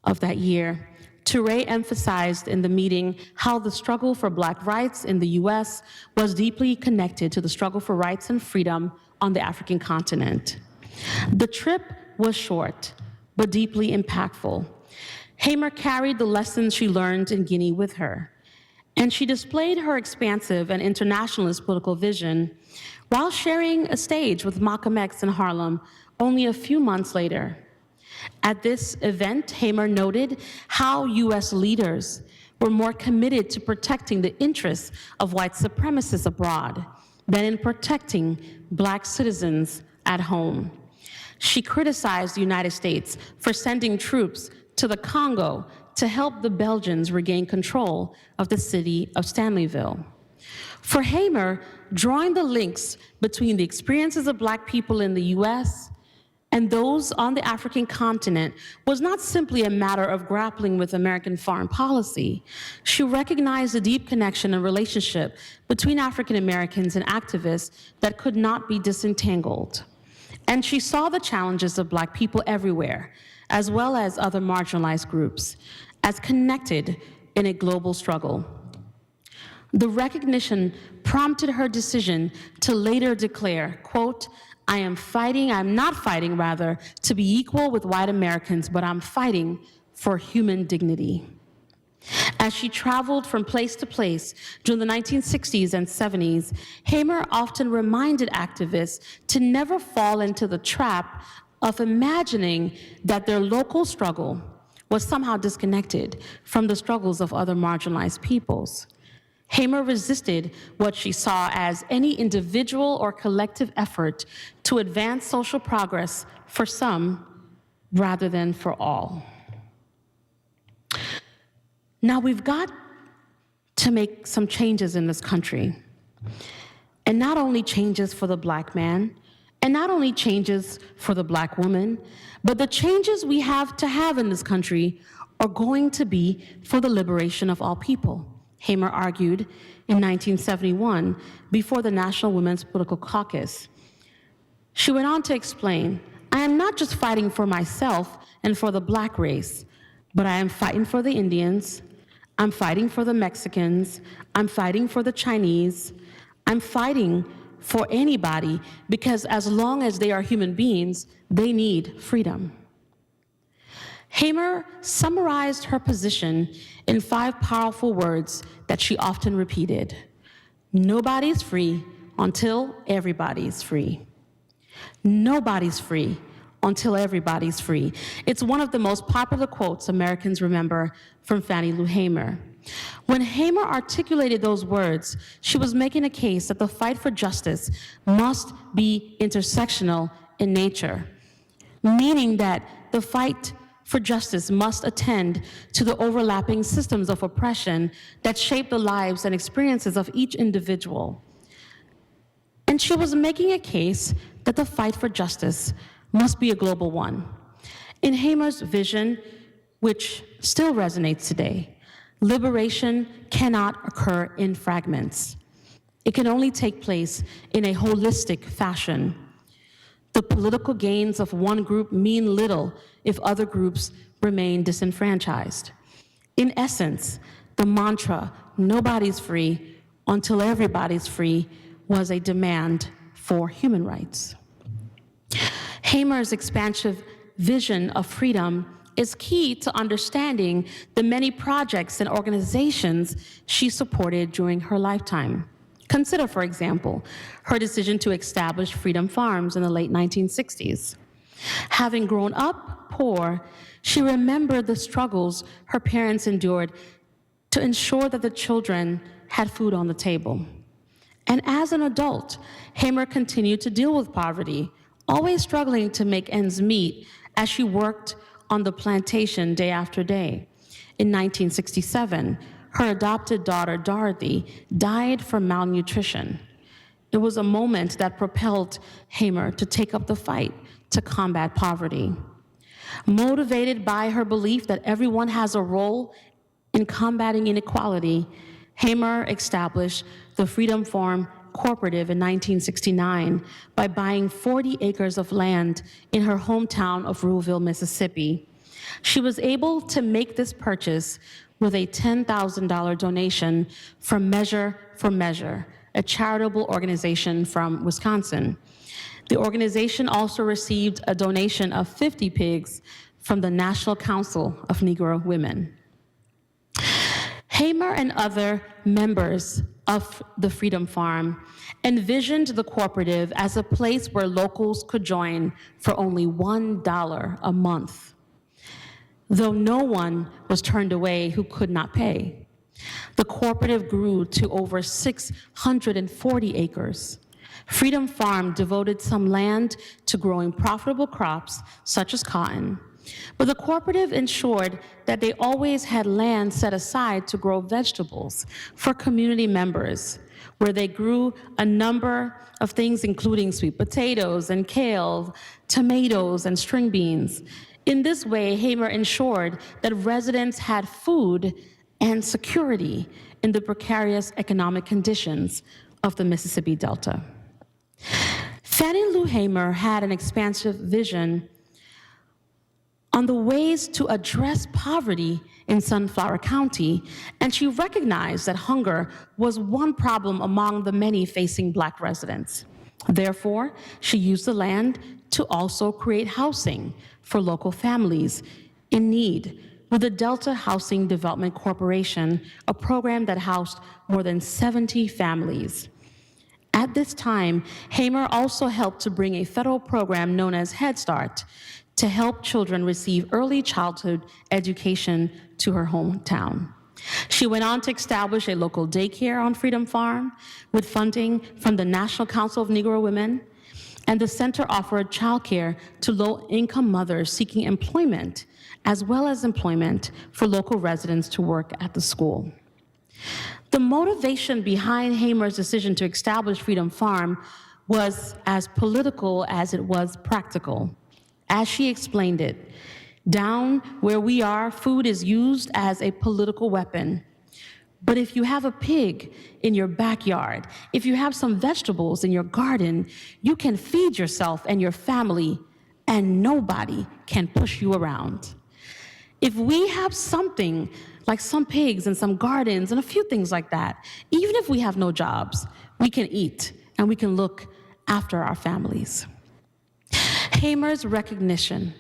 of that year, Touré emphasized in the meeting how the struggle for Black rights in the US was deeply connected to the struggle for rights and freedom on the African continent. The trip was short, but deeply impactful. Hamer carried the lessons she learned in Guinea with her, and she displayed her expansive and internationalist political vision while sharing a stage with Malcolm X in Harlem only a few months later. At this event, Hamer noted how US leaders were more committed to protecting the interests of white supremacists abroad than in protecting Black citizens at home. She criticized the United States for sending troops to the Congo to help the Belgians regain control of the city of Stanleyville. For Hamer, drawing the links between the experiences of Black people in the US and those on the African continent was not simply a matter of grappling with American foreign policy. She recognized the deep connection and relationship between African Americans and activists that could not be disentangled. And she saw the challenges of Black people everywhere, as well as other marginalized groups, as connected in a global struggle. The recognition prompted her decision to later declare, quote, I'm not fighting to be equal with white Americans, but I'm fighting for human dignity. As she traveled from place to place during the 1960s and 70s, Hamer often reminded activists to never fall into the trap of imagining that their local struggle was somehow disconnected from the struggles of other marginalized peoples. Hamer resisted what she saw as any individual or collective effort to advance social progress for some rather than for all. Now we've got to make some changes in this country, and not only changes for the Black man, and not only changes for the Black woman, but the changes we have to have in this country are going to be for the liberation of all people. Hamer argued in 1971 before the National Women's Political Caucus. She went on to explain, I am not just fighting for myself and for the Black race, but I am fighting for the Indians, I'm fighting for the Mexicans, I'm fighting for the Chinese, I'm fighting for anybody because as long as they are human beings, they need freedom. Hamer summarized her position in 5 powerful words that she often repeated. Nobody's free until everybody's free. Nobody's free until everybody's free. It's one of the most popular quotes Americans remember from Fannie Lou Hamer. When Hamer articulated those words, she was making a case that the fight for justice must be intersectional in nature, meaning that the fight for justice must attend to the overlapping systems of oppression that shape the lives and experiences of each individual. And she was making a case that the fight for justice must be a global one. In Hamer's vision, which still resonates today, liberation cannot occur in fragments. It can only take place in a holistic fashion. The political gains of one group mean little if other groups remain disenfranchised. In essence, the mantra, nobody's free until everybody's free, was a demand for human rights. Hamer's expansive vision of freedom is key to understanding the many projects and organizations she supported during her lifetime. Consider, for example, her decision to establish Freedom Farms in the late 1960s. Having grown up poor, she remembered the struggles her parents endured to ensure that the children had food on the table. And as an adult, Hamer continued to deal with poverty, always struggling to make ends meet as she worked on the plantation day after day. In 1967, her adopted daughter, Dorothy, died from malnutrition. It was a moment that propelled Hamer to take up the fight to combat poverty. Motivated by her belief that everyone has a role in combating inequality, Hamer established the Freedom Farm Cooperative in 1969 by buying 40 acres of land in her hometown of Ruleville, Mississippi. She was able to make this purchase with a $10,000 donation from Measure for Measure, a charitable organization from Wisconsin. The organization also received a donation of 50 pigs from the National Council of Negro Women. Hamer and other members of the Freedom Farm envisioned the cooperative as a place where locals could join for only $1 a month, though no one was turned away who could not pay. The cooperative grew to over 640 acres. Freedom Farm devoted some land to growing profitable crops, such as cotton, but the cooperative ensured that they always had land set aside to grow vegetables for community members, where they grew a number of things, including sweet potatoes and kale, tomatoes, and string beans. In this way, Hamer ensured that residents had food and security in the precarious economic conditions of the Mississippi Delta. Fannie Lou Hamer had an expansive vision on the ways to address poverty in Sunflower County, and she recognized that hunger was one problem among the many facing Black residents. Therefore, she used the land to also create housing for local families in need with the Delta Housing Development Corporation, a program that housed more than 70 families. At this time, Hamer also helped to bring a federal program known as Head Start to help children receive early childhood education to her hometown. She went on to establish a local daycare on Freedom Farm with funding from the National Council of Negro Women, and the center offered childcare to low-income mothers seeking employment, as well as employment for local residents to work at the school. The motivation behind Hamer's decision to establish Freedom Farm was as political as it was practical. As she explained it, down where we are, food is used as a political weapon. But if you have a pig in your backyard, if you have some vegetables in your garden, you can feed yourself and your family, and nobody can push you around. If we have something like some pigs and some gardens and a few things like that, even if we have no jobs, we can eat and we can look after our families. Hamer's recognition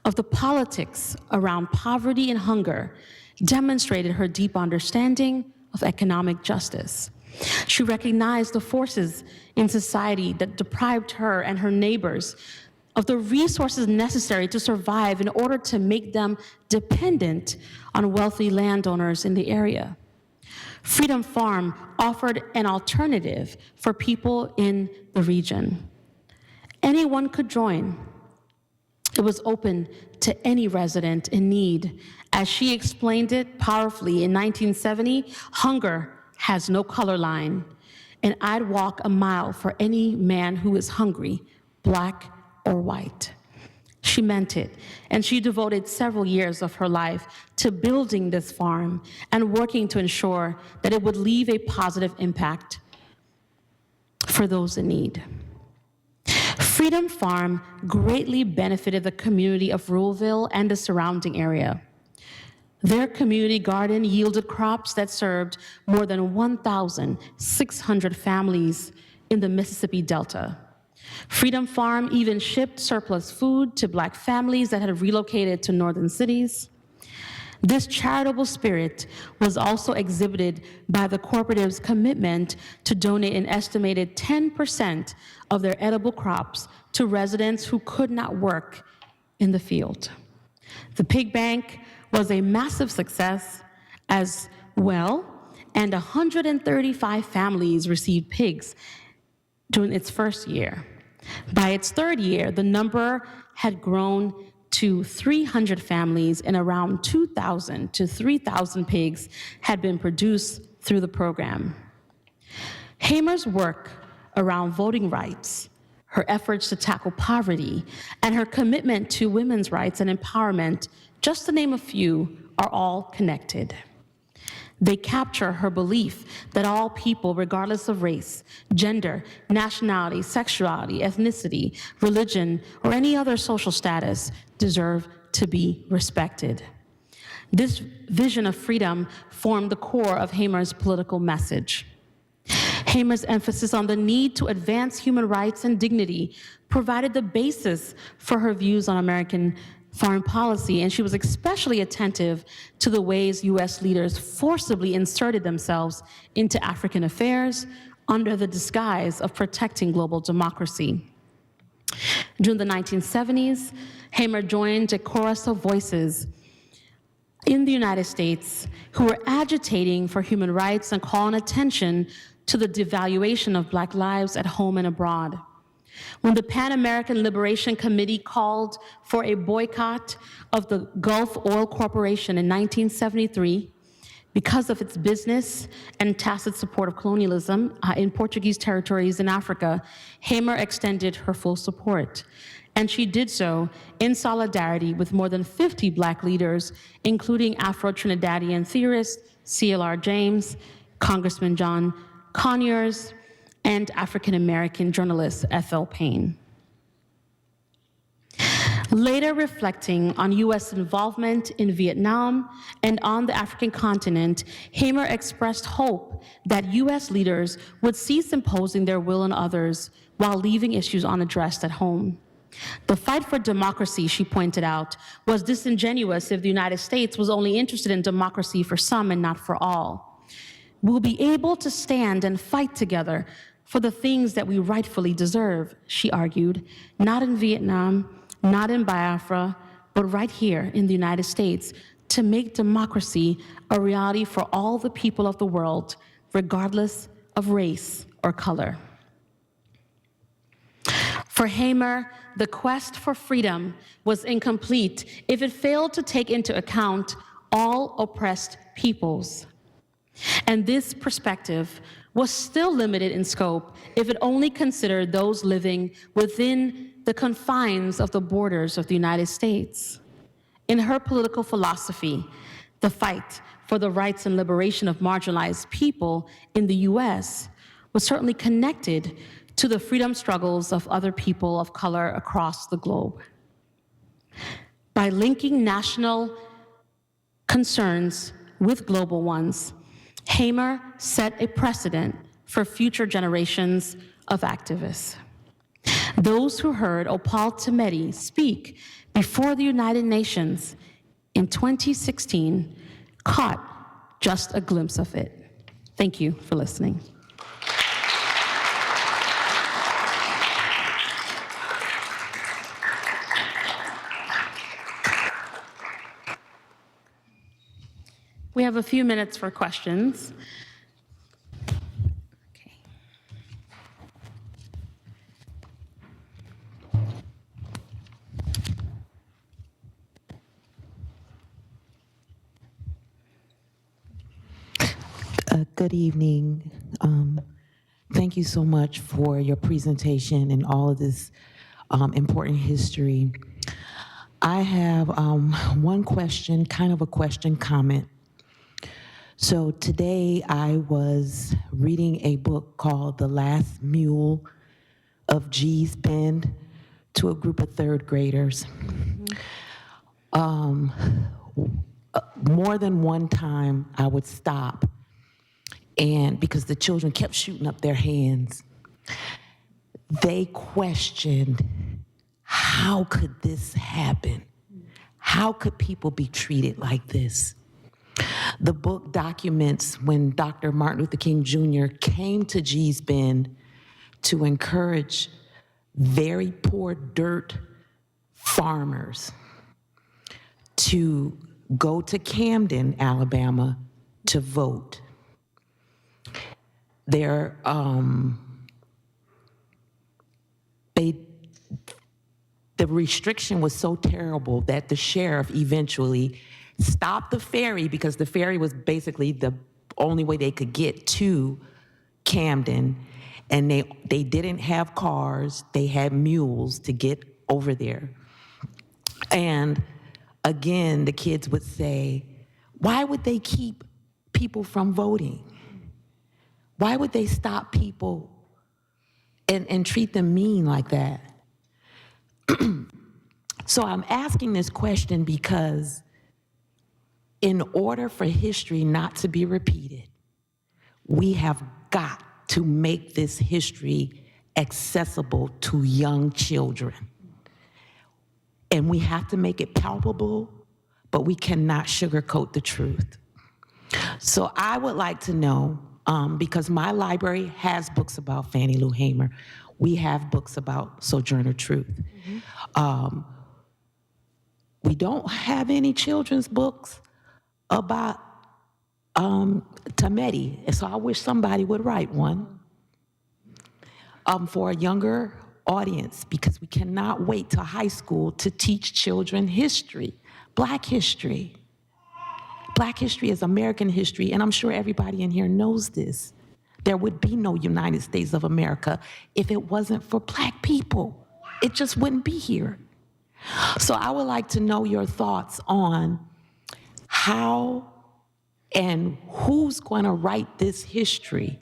of the politics around poverty and hunger demonstrated her deep understanding of economic justice. She recognized the forces in society that deprived her and her neighbors of the resources necessary to survive in order to make them dependent on wealthy landowners in the area. Freedom Farm offered an alternative for people in the region. Anyone could join. It was open to any resident in need. As she explained it powerfully in 1970, hunger has no color line, and I'd walk a mile for any man who is hungry, Black or white. She meant it, and she devoted several years of her life to building this farm and working to ensure that it would leave a positive impact for those in need. Freedom Farm greatly benefited the community of Ruleville and the surrounding area. Their community garden yielded crops that served more than 1,600 families in the Mississippi Delta. Freedom Farm even shipped surplus food to Black families that had relocated to northern cities. This charitable spirit was also exhibited by the cooperative's commitment to donate an estimated 10% of their edible crops to residents who could not work in the field. The pig bank was a massive success as well, and 135 families received pigs during its first year. By its third year, the number had grown to 300 families, and around 2,000 to 3,000 pigs had been produced through the program. Hamer's work around voting rights, her efforts to tackle poverty, and her commitment to women's rights and empowerment, just to name a few, are all connected. They capture her belief that all people, regardless of race, gender, nationality, sexuality, ethnicity, religion, or any other social status, deserve to be respected. This vision of freedom formed the core of Hamer's political message. Hamer's emphasis on the need to advance human rights and dignity provided the basis for her views on American foreign policy, and she was especially attentive to the ways US leaders forcibly inserted themselves into African affairs under the disguise of protecting global democracy. During the 1970s, Hamer joined a chorus of voices in the United States who were agitating for human rights and calling attention to the devaluation of Black lives at home and abroad. When the Pan American Liberation Committee called for a boycott of the Gulf Oil Corporation in 1973 because of its business and tacit support of colonialism in Portuguese territories in Africa, Hamer extended her full support. And she did so in solidarity with more than 50 Black leaders, including Afro-Trinidadian theorist C.L.R. James, Congressman John Conyers, and African-American journalist Ethel Payne. Later reflecting on US involvement in Vietnam and on the African continent, Hamer expressed hope that US leaders would cease imposing their will on others while leaving issues unaddressed at home. The fight for democracy, she pointed out, was disingenuous if the United States was only interested in democracy for some and not for all. We'll be able to stand and fight together for the things that we rightfully deserve, she argued, not in Vietnam, not in Biafra, but right here in the United States, to make democracy a reality for all the people of the world, regardless of race or color. For Hamer, the quest for freedom was incomplete if it failed to take into account all oppressed peoples. And this perspective was still limited in scope if it only considered those living within the confines of the borders of the United States. In her political philosophy, the fight for the rights and liberation of marginalized people in the US was certainly connected to the freedom struggles of other people of color across the globe. By linking national concerns with global ones, Hamer set a precedent for future generations of activists. Those who heard Opal Tometi speak before the United Nations in 2016 caught just a glimpse of it. Thank you for listening. We have a few minutes for questions. Okay. Good evening. Thank you so much for your presentation and all of this important history. I have one question, kind of a question comment. So today I was reading a book called The Last Mule of Gee's Bend to a group of third graders. More than one time I would stop, and because the children kept shooting up their hands, they questioned, how could this happen? How could people be treated like this? The book documents when Dr. Martin Luther King Jr. came to Gee's Bend to encourage very poor dirt farmers to go to Camden, Alabama, to vote. They're, the restriction was so terrible that the sheriff eventually stopped the ferry, because the ferry was basically the only way they could get to Camden, and they didn't have cars, they had mules to get over there. And again, the kids would say, why would they keep people from voting? Why would they stop people and treat them mean like that? So I'm asking this question because in order for history not to be repeated, we have got to make this history accessible to young children. And we have to make it palpable, but we cannot sugarcoat the truth. So I would like to know, because my library has books about Fannie Lou Hamer, we have books about Sojourner Truth. We don't have any children's books about Tameti, and so I wish somebody would write one for a younger audience, because we cannot wait till high school to teach children history, Black history. Black history is American history, and I'm sure everybody in here knows this. There would be no United States of America if it wasn't for Black people. It just wouldn't be here. So I would like to know your thoughts on how and who's going to write this history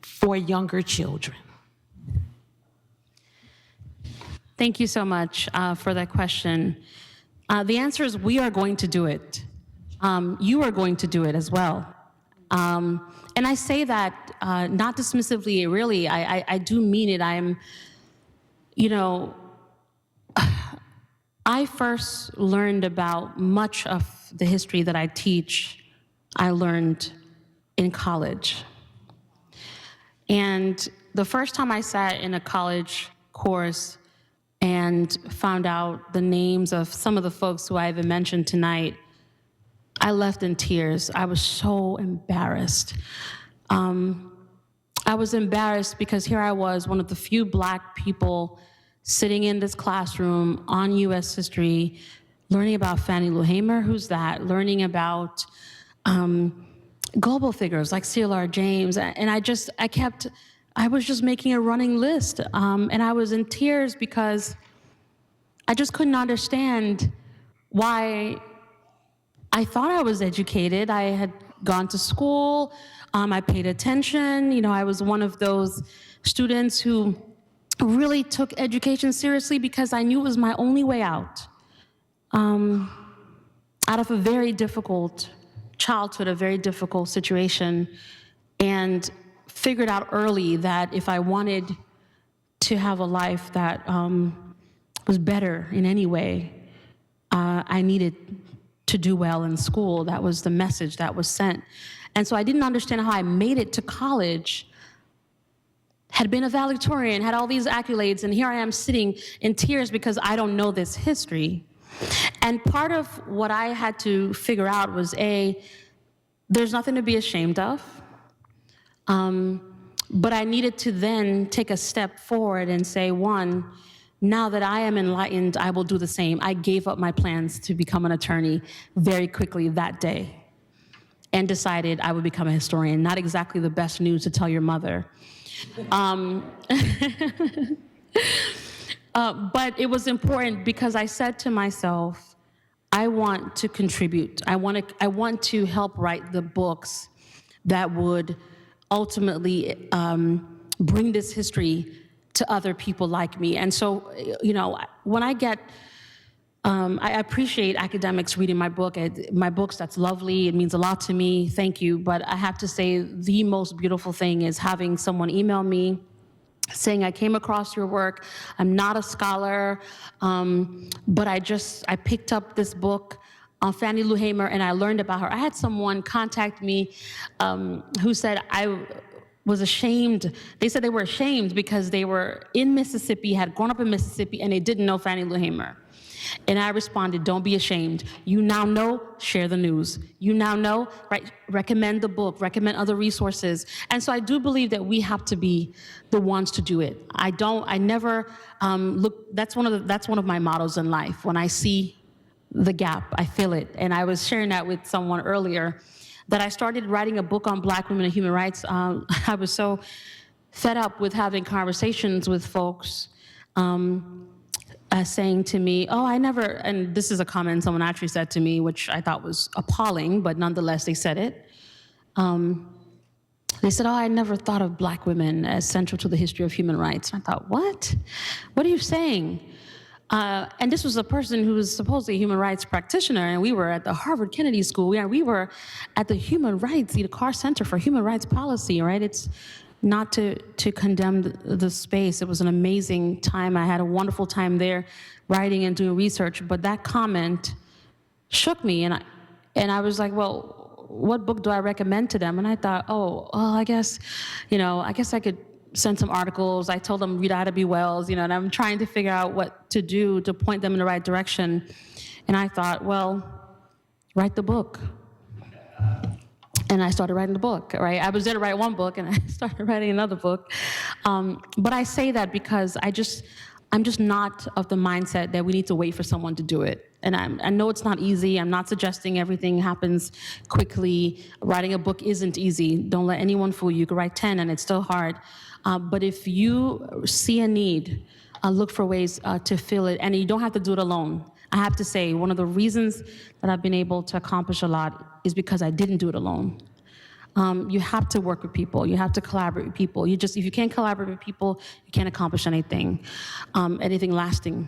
for younger children. Thank you so much for that question. The answer is we are going to do it. You are going to do it as well. And I say that not dismissively, really, I do mean it. I first learned about much of the history that I teach, I learned in college. And the first time I sat in a college course and found out the names of some of the folks who I even mentioned tonight, I left in tears. I was so embarrassed. I was embarrassed because here I was, one of the few Black people sitting in this classroom on US history, learning about Fannie Lou Hamer, who's that? Learning about global figures like C.L.R. James. And I was just making a running list. And I was in tears because I just couldn't understand why I thought I was educated. I had gone to school, I paid attention. I was one of those students who really took education seriously because I knew it was my only way out of a very difficult childhood, a very difficult situation, and figured out early that if I wanted to have a life that was better in any way, I needed to do well in school. That was the message that was sent. And so I didn't understand how I made it to college, had been a valedictorian, had all these accolades, and here I am sitting in tears because I don't know this history. And part of what I had to figure out was, there's nothing to be ashamed of, but I needed to then take a step forward and say, one, now that I am enlightened, I will do the same. I gave up my plans to become an attorney very quickly that day and decided I would become a historian. Not exactly the best news to tell your mother. But it was important because I said to myself, I want to contribute. I want to help write the books that would ultimately bring this history to other people like me. And so, when I get, I appreciate academics reading my books, that's lovely, it means a lot to me, thank you. But I have to say the most beautiful thing is having someone email me saying, I came across your work, I'm not a scholar, but I picked up this book on Fannie Lou Hamer and I learned about her. I had someone contact me who said, was ashamed. They said they were ashamed because they were in Mississippi, had grown up in Mississippi, and they didn't know Fannie Lou Hamer. And I responded, don't be ashamed. You now know, share the news. You now know, right? Recommend the book, recommend other resources. And so I do believe that we have to be the ones to do it. I never look, that's one of my mottos in life. When I see the gap, I feel it. And I was sharing that with someone earlier, that I started writing a book on Black women and human rights. I was so fed up with having conversations with folks saying to me, oh, I never, and this is a comment someone actually said to me, which I thought was appalling, but nonetheless they said it. They said, oh, I never thought of Black women as central to the history of human rights. And I thought, what? What are you saying? And this was a person who was supposedly a human rights practitioner, and we were at the Harvard Kennedy School. We were at the Human Rights, the Carr Center for Human Rights Policy, right? It's not to condemn the space. It was an amazing time. I had a wonderful time there writing and doing research, but that comment shook me, and I was like, well, what book do I recommend to them? And I thought, oh, well, I guess I could send some articles. I told them read Ida B. Wells, and I'm trying to figure out what to do to point them in the right direction. And I thought, well, write the book. And I started writing the book, right? I was there to write one book, and I started writing another book. But I say that because I'm just not of the mindset that we need to wait for someone to do it. And I know it's not easy. I'm not suggesting everything happens quickly. Writing a book isn't easy. Don't let anyone fool you. You could write 10 and it's still hard. But if you see a need, look for ways to fill it. And you don't have to do it alone. I have to say, one of the reasons that I've been able to accomplish a lot is because I didn't do it alone. You have to work with people. You have to collaborate with people. If you can't collaborate with people, you can't accomplish anything lasting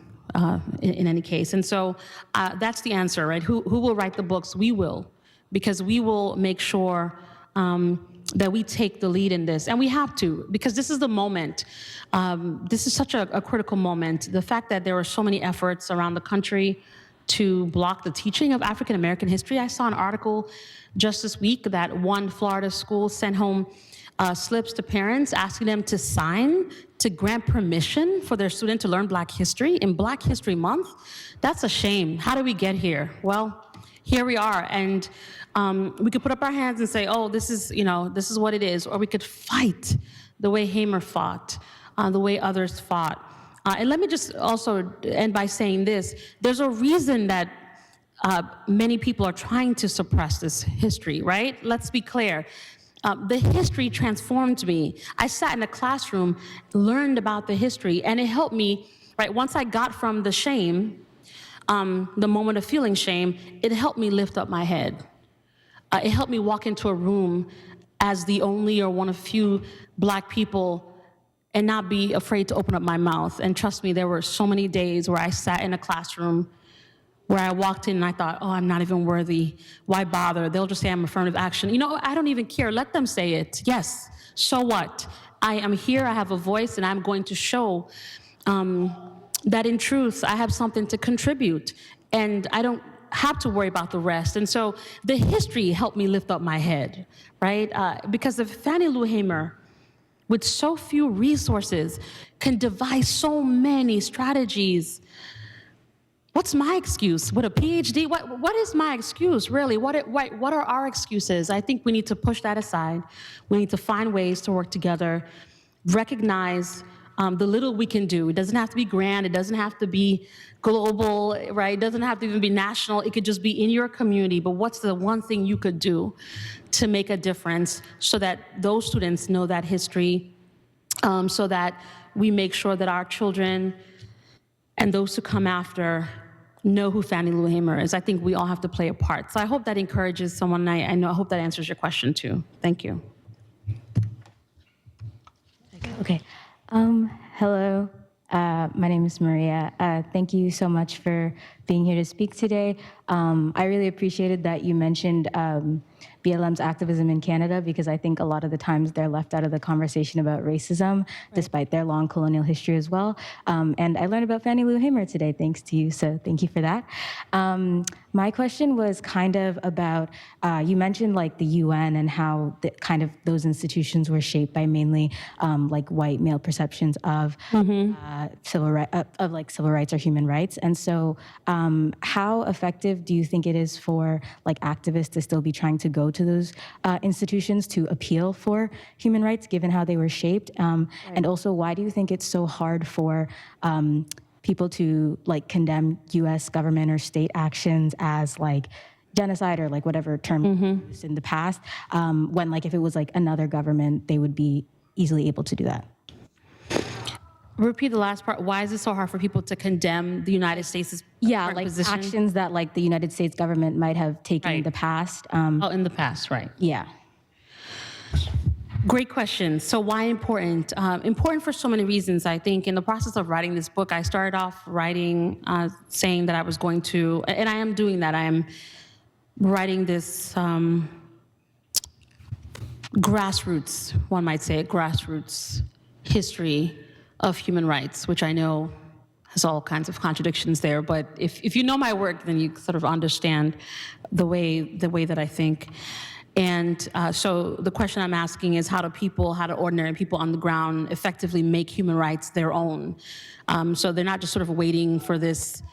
in any case. And so that's the answer, right? Who will write the books? We will, because we will make sure that we take the lead in this. And we have to, because this is the moment. This is such a critical moment. The fact that there are so many efforts around the country to block the teaching of African American history. I saw an article just this week that one Florida school sent home slips to parents asking them to sign to grant permission for their student to learn Black history in Black History Month. That's a shame. How did we get here? Well, here we are, and we could put up our hands and say, oh, this is what it is, or we could fight the way Hamer fought, the way others fought. And let me just also end by saying this. There's a reason that many people are trying to suppress this history, right? Let's be clear. The history transformed me. I sat in a classroom, learned about the history, and it helped me, right? Once I got from the shame, the moment of feeling shame, it helped me lift up my head. It helped me walk into a room as the only or one of few Black people and not be afraid to open up my mouth. And trust me, there were so many days where I sat in a classroom where I walked in and I thought, oh, I'm not even worthy. Why bother? They'll just say I'm affirmative action. I don't even care. Let them say it. Yes, so what? I am here, I have a voice, and I'm going to show that in truth, I have something to contribute. And I don't have to worry about the rest. And so the history helped me lift up my head, right? Because if Fannie Lou Hamer, with so few resources, can devise so many strategies, what's my excuse? With a PhD, what is my excuse, really? What are our excuses? I think we need to push that aside. We need to find ways to work together, recognize the little we can do. It doesn't have to be grand. It doesn't have to be global, right? It doesn't have to even be national. It could just be in your community. But what's the one thing you could do to make a difference so that those students know that history, so that we make sure that our children and those who come after know who Fannie Lou Hamer is? I think we all have to play a part. So I hope that encourages someone. I hope that answers your question too. Thank you. Okay. Hello, my name is Maria. Thank you so much for being here to speak today. I really appreciated that you mentioned BLM's activism in Canada, because I think a lot of the times they're left out of the conversation about racism, despite their long colonial history as well. And I learned about Fannie Lou Hamer today, thanks to you, so thank you for that. My question was kind of about, you mentioned like the UN and how kind of those institutions were shaped by mainly like white male perceptions of civil rights or human rights. And so how effective do you think it is for like activists to still be trying to go to those institutions to appeal for human rights, given how they were shaped? And also, why do you think it's so hard for people to like condemn US government or state actions as like genocide or like whatever term used in the past, when like if it was like another government, they would be easily able to do that? Repeat the last part. Why is it so hard for people to condemn the United States' Yeah, like position? actions that like the United States government might have taken in the past. In the past, right. Yeah. Great question. So why important? Important for so many reasons. I think in the process of writing this book, I started off writing saying that I was going to, and I am doing that. I am writing this grassroots, one might say, grassroots history of human rights, which I know has all kinds of contradictions there. But if you know my work, then you sort of understand the way that I think. And so the question I'm asking is how do ordinary people on the ground effectively make human rights their own? So they're not just sort of waiting for this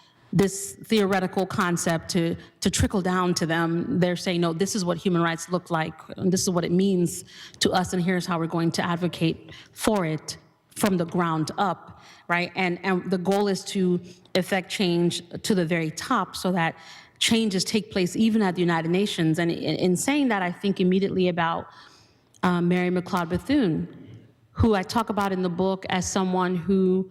theoretical concept to trickle down to them. They're saying, no, this is what human rights look like, and this is what it means to us, and here's how we're going to advocate for it from the ground up, right? And the goal is to effect change to the very top so that changes take place even at the United Nations. And in saying that, I think immediately about Mary McLeod Bethune, who I talk about in the book as someone who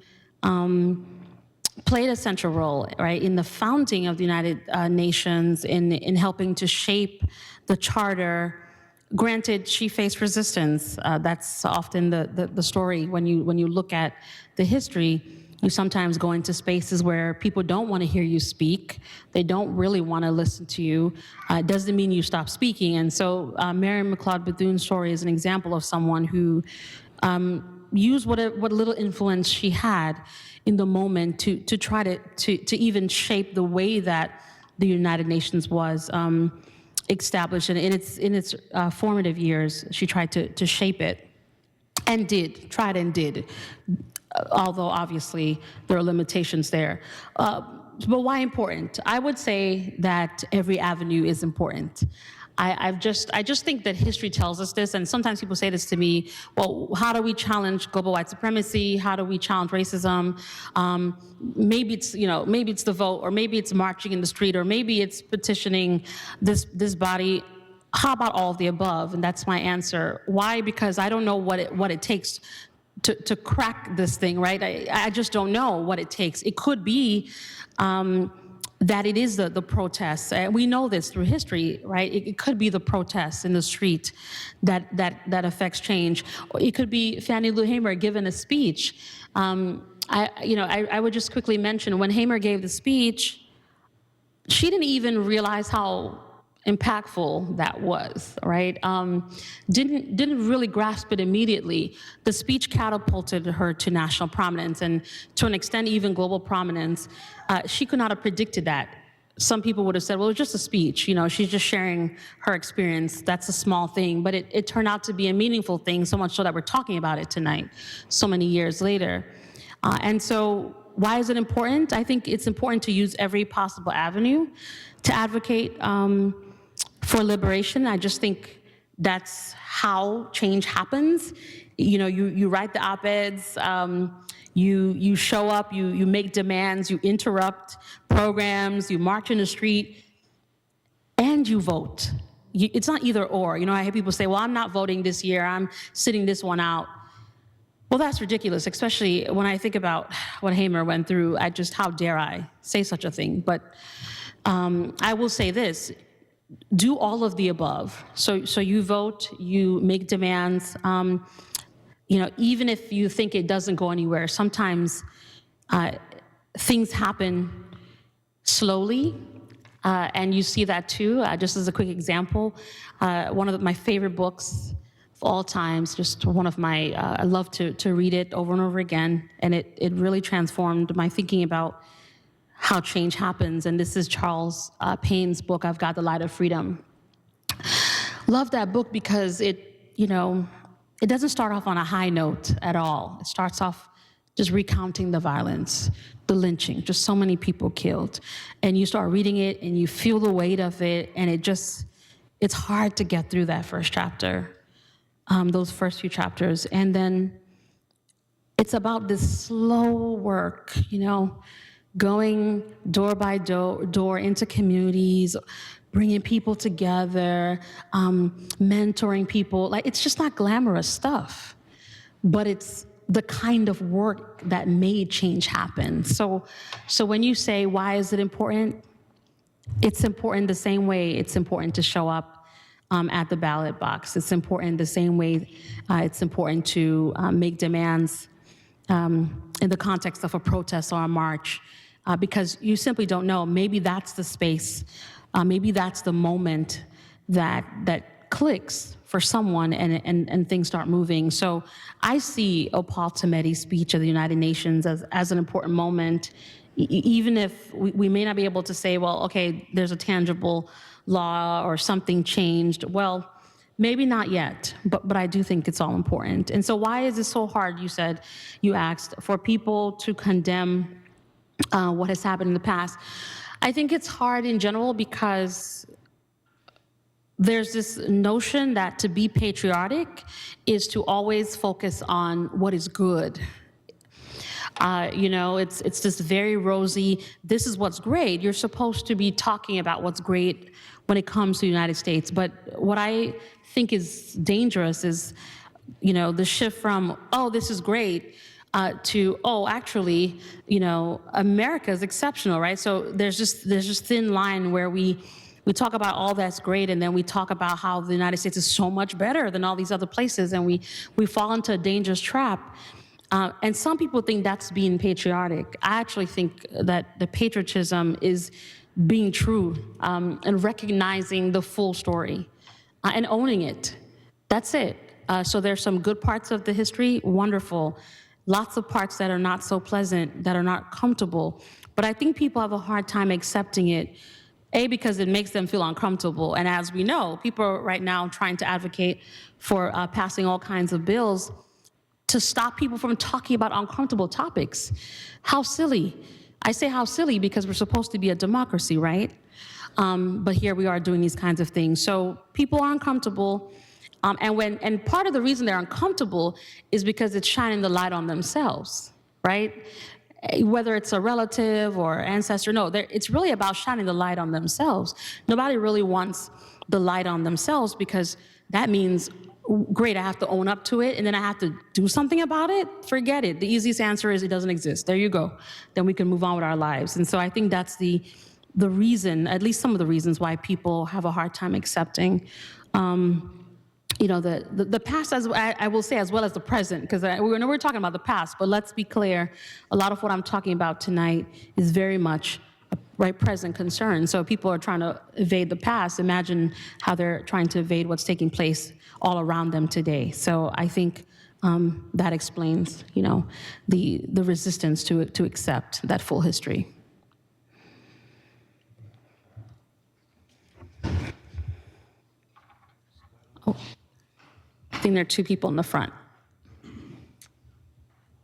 played a central role, right, in the founding of the United Nations, in helping to shape the charter. Granted, she faced resistance. That's often the story when you look at the history. You sometimes go into spaces where people don't want to hear you speak. They don't really want to listen to you. It doesn't mean you stop speaking. And so Mary McLeod Bethune's story is an example of someone who used what little influence she had in the moment to try to even shape the way that the United Nations was established. And in its formative years, she tried to shape it and tried and did. Although obviously there are limitations there. But why important? I would say that every avenue is important. I just think that history tells us this, and sometimes people say this to me, well, how do we challenge global white supremacy? How do we challenge racism? Maybe it's the vote, or maybe it's marching in the street, or maybe it's petitioning this body. How about all of the above? And that's my answer. Why? Because I don't know what it takes to crack this thing, right? I just don't know what it takes. It could be that it is the protests. We know this through history, right? It could be the protests in the street that affects change. Or it could be Fannie Lou Hamer giving a speech. I would just quickly mention when Hamer gave the speech, she didn't even realize how impactful that was, right? Didn't really grasp it immediately. The speech catapulted her to national prominence, and to an extent even global prominence. She could not have predicted that. Some people would have said, well, it's just a speech, she's just sharing her experience. That's a small thing, but it turned out to be a meaningful thing, so much so that we're talking about it tonight, so many years later. And so why is it important? I think it's important to use every possible avenue to advocate for liberation. I just think that's how change happens. You write the op-eds, you show up, you make demands, you interrupt programs, you march in the street, and you vote. It's not either or. I hear people say, well, I'm not voting this year, I'm sitting this one out. Well, that's ridiculous, especially when I think about what Hamer went through. How dare I say such a thing? But I will say this. Do all of the above. So you vote, you make demands. Even if you think it doesn't go anywhere, sometimes things happen slowly, And you see that too, just as a quick example, one of my favorite books of all times, just one of my, I love to read it over and over again, and it really transformed my thinking about how change happens. And this is Charles Payne's book, I've Got the Light of Freedom. Love that book because it doesn't start off on a high note at all. It starts off just recounting the violence, the lynching, just so many people killed. And you start reading it and you feel the weight of it, and it's hard to get through that first chapter, those first few chapters. And then it's about this slow work, going door by door into communities, bringing people together, mentoring people. Like, it's just not glamorous stuff, but it's the kind of work that made change happen. So when you say, why is it important? It's important the same way it's important to show up at the ballot box. It's important the same way it's important to make demands in the context of a protest or a march, because you simply don't know. Maybe that's the space, maybe that's the moment that clicks for someone and things start moving. So I see Opal Tometi's speech of the United Nations as an important moment, even if we may not be able to say, well, okay, there's a tangible law or something changed. Well, maybe not yet, but I do think it's all important. And so why is it so hard, you asked, for people to condemn what has happened in the past? I think it's hard in general because there's this notion that to be patriotic is to always focus on what is good. It's this very rosy, this is what's great. You're supposed to be talking about what's great when it comes to the United States. But what I think is dangerous is, the shift from, oh, this is great, to, oh, actually, America is exceptional, right? So there's this thin line where we talk about all that's great, and then we talk about how the United States is so much better than all these other places, and we fall into a dangerous trap. And some people think that's being patriotic. I actually think that the patriotism is being true and recognizing the full story and owning it. That's it. So there's some good parts of the history, wonderful. Lots of parts that are not so pleasant, that are not comfortable. But I think people have a hard time accepting it, A, because it makes them feel uncomfortable. And as we know, people are right now trying to advocate for passing all kinds of bills to stop people from talking about uncomfortable topics. How silly. I say how silly because we're supposed to be a democracy, right? But here we are doing these kinds of things. So people are uncomfortable. And part of the reason they're uncomfortable is because it's shining the light on themselves, right? Whether it's a relative or ancestor, no, it's really about shining the light on themselves. Nobody really wants the light on themselves because that means, great, I have to own up to it and then I have to do something about it. Forget it. The easiest answer is it doesn't exist. There you go. Then we can move on with our lives. And so I think that's the reason, at least some of the reasons why people have a hard time accepting the past, as I will say, as well as the present, because we're talking about the past, but let's be clear, a lot of what I'm talking about tonight is very much a present concern. So if people are trying to evade the past, imagine how they're trying to evade what's taking place all around them today. So I think that explains, the resistance to accept that full history. Oh. I think there are two people in the front.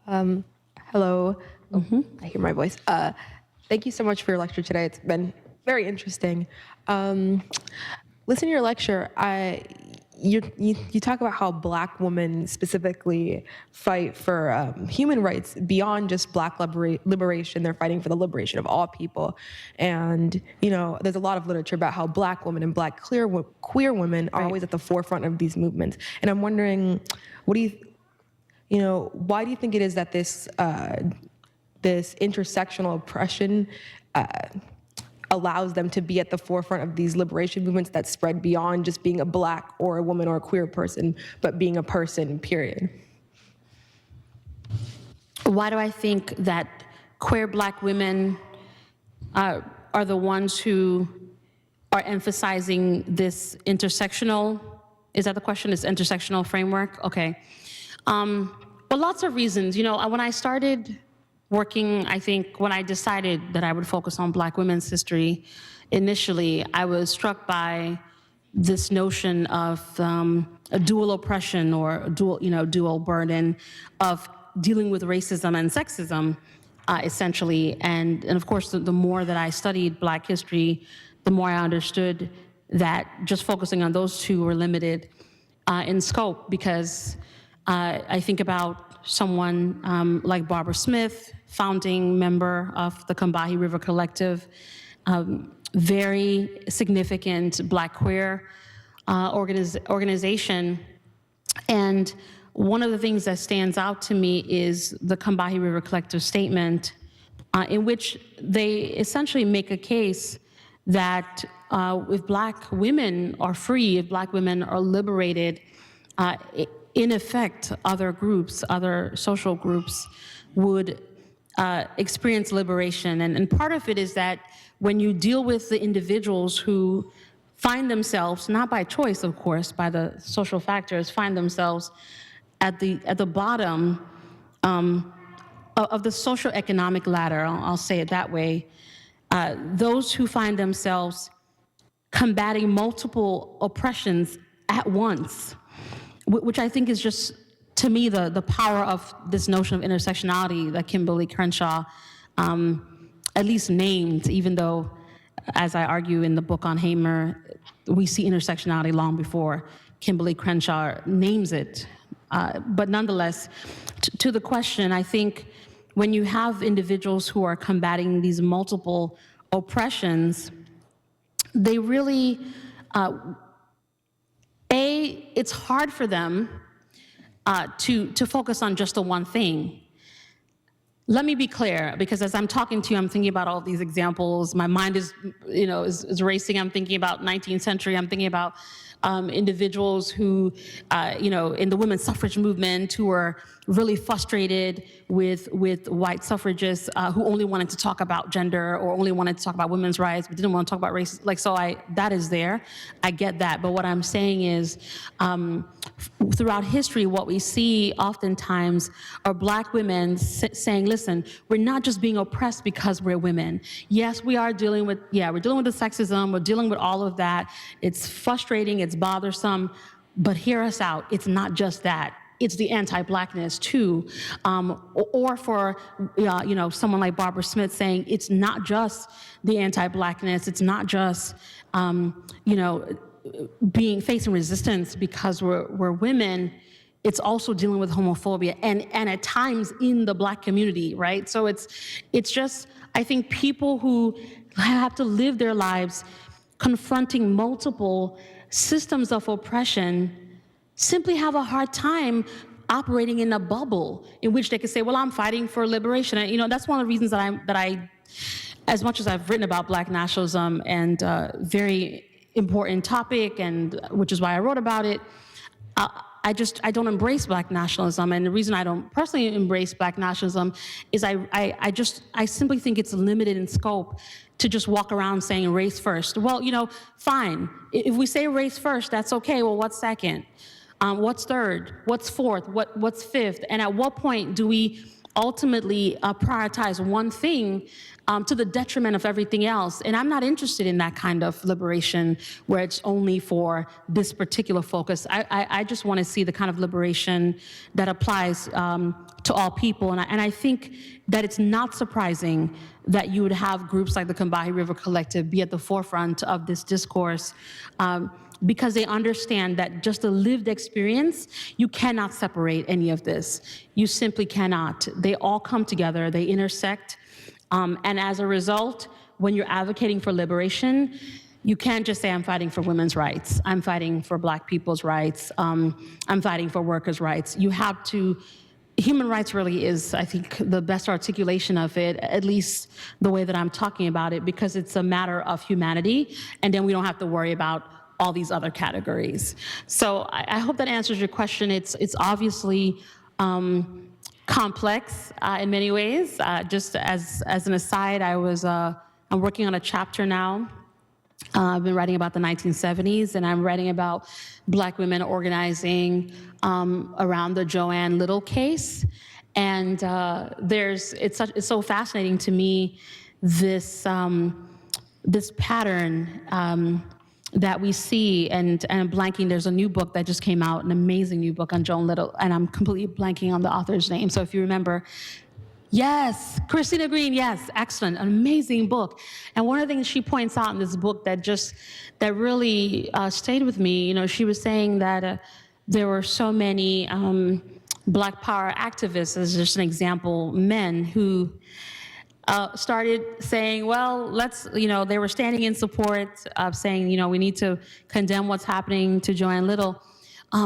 Hello. Oh, I hear my voice. Thank you so much for your lecture today. It's been very interesting. Listen to your lecture. You talk about how Black women specifically fight for human rights beyond just Black liberation. They're fighting for the liberation of all people. And, there's a lot of literature about how Black women and Black queer women are always at the forefront of these movements. And I'm wondering, why do you think it is that this intersectional oppression allows them to be at the forefront of these liberation movements that spread beyond just being a Black or a woman or a queer person, but being a person, period? Why do I think that queer Black women are the ones who are emphasizing this intersectional, is that the question, this intersectional framework? Okay. Well, lots of reasons. You know, when I started working, I think when I decided that I would focus on Black women's history, initially, I was struck by this notion of a dual oppression or a dual burden of dealing with racism and sexism, essentially. And of course, the more that I studied Black history, the more I understood that just focusing on those two were limited in scope, because I think about someone like Barbara Smith, founding member of the Combahee River Collective, very significant Black queer organization. And one of the things that stands out to me is the Combahee River Collective statement, in which they essentially make a case that if Black women are free, if Black women are liberated, in effect, other groups, other social groups would experience liberation. And part of it is that when you deal with the individuals who find themselves, not by choice, of course, by the social factors, find themselves at the bottom of the socioeconomic ladder, I'll say it that way, those who find themselves combating multiple oppressions at once, which I think is just, to me, the power of this notion of intersectionality that Kimberly Crenshaw at least named, even though, as I argue in the book on Hamer, we see intersectionality long before Kimberly Crenshaw names it. But nonetheless, to the question, I think when you have individuals who are combating these multiple oppressions, they really, it's hard for them to focus on just the one thing. Let me be clear, because as I'm talking to you, I'm thinking about all these examples. My mind is racing. I'm thinking about 19th century. I'm thinking about individuals who, in the women's suffrage movement, who were really frustrated with white suffragists who only wanted to talk about gender or only wanted to talk about women's rights, but didn't want to talk about race. That is there. I get that. But what I'm saying is, throughout history, what we see oftentimes are Black women saying, listen, we're not just being oppressed because we're women. Yes, we are dealing with, we're dealing with the sexism, we're dealing with all of that. It's frustrating, it's bothersome, but hear us out. It's not just that. It's the anti-Blackness too. Or for someone like Barbara Smith saying, it's not just the anti-Blackness, it's not just facing resistance because we're women, it's also dealing with homophobia and at times in the Black community, right? So it's just, I think people who have to live their lives confronting multiple systems of oppression simply have a hard time operating in a bubble in which they could say, well, I'm fighting for liberation. And that's one of the reasons that I, as much as I've written about Black nationalism and very important topic, and which is why I wrote about it, I don't embrace Black nationalism. And the reason I don't personally embrace Black nationalism is I simply think it's limited in scope to just walk around saying race first. Well, fine. If we say race first, that's okay. Well, what's second? What's third? What's fourth? What's fifth? And at what point do we ultimately prioritize one thing to the detriment of everything else? And I'm not interested in that kind of liberation where it's only for this particular focus. I just want to see the kind of liberation that applies to all people. And I think that it's not surprising that you would have groups like the Combahee River Collective be at the forefront of this discourse, because they understand that just a lived experience, you cannot separate any of this. You simply cannot. They all come together, they intersect, and as a result, when you're advocating for liberation, you can't just say, I'm fighting for women's rights, I'm fighting for Black people's rights, I'm fighting for workers' rights. You have to, human rights really is, I think, the best articulation of it, at least the way that I'm talking about it, because it's a matter of humanity, and then we don't have to worry about all these other categories. So I hope that answers your question. It's obviously complex in many ways. Just as an aside, I'm working on a chapter now I've been writing about the 1970s, and I'm writing about Black women organizing around the Joanne Little case. And it's so fascinating to me, this pattern that we see, and I'm blanking, there's a new book that just came out, an amazing new book on Joan Little, and I'm completely blanking on the author's name. So if you remember, yes, Christina Green, yes, excellent, an amazing book. And one of the things she points out in this book that really stayed with me, she was saying that there were so many Black power activists, as just an example, men who started saying, well, they were standing in support of saying, we need to condemn what's happening to Joanne Little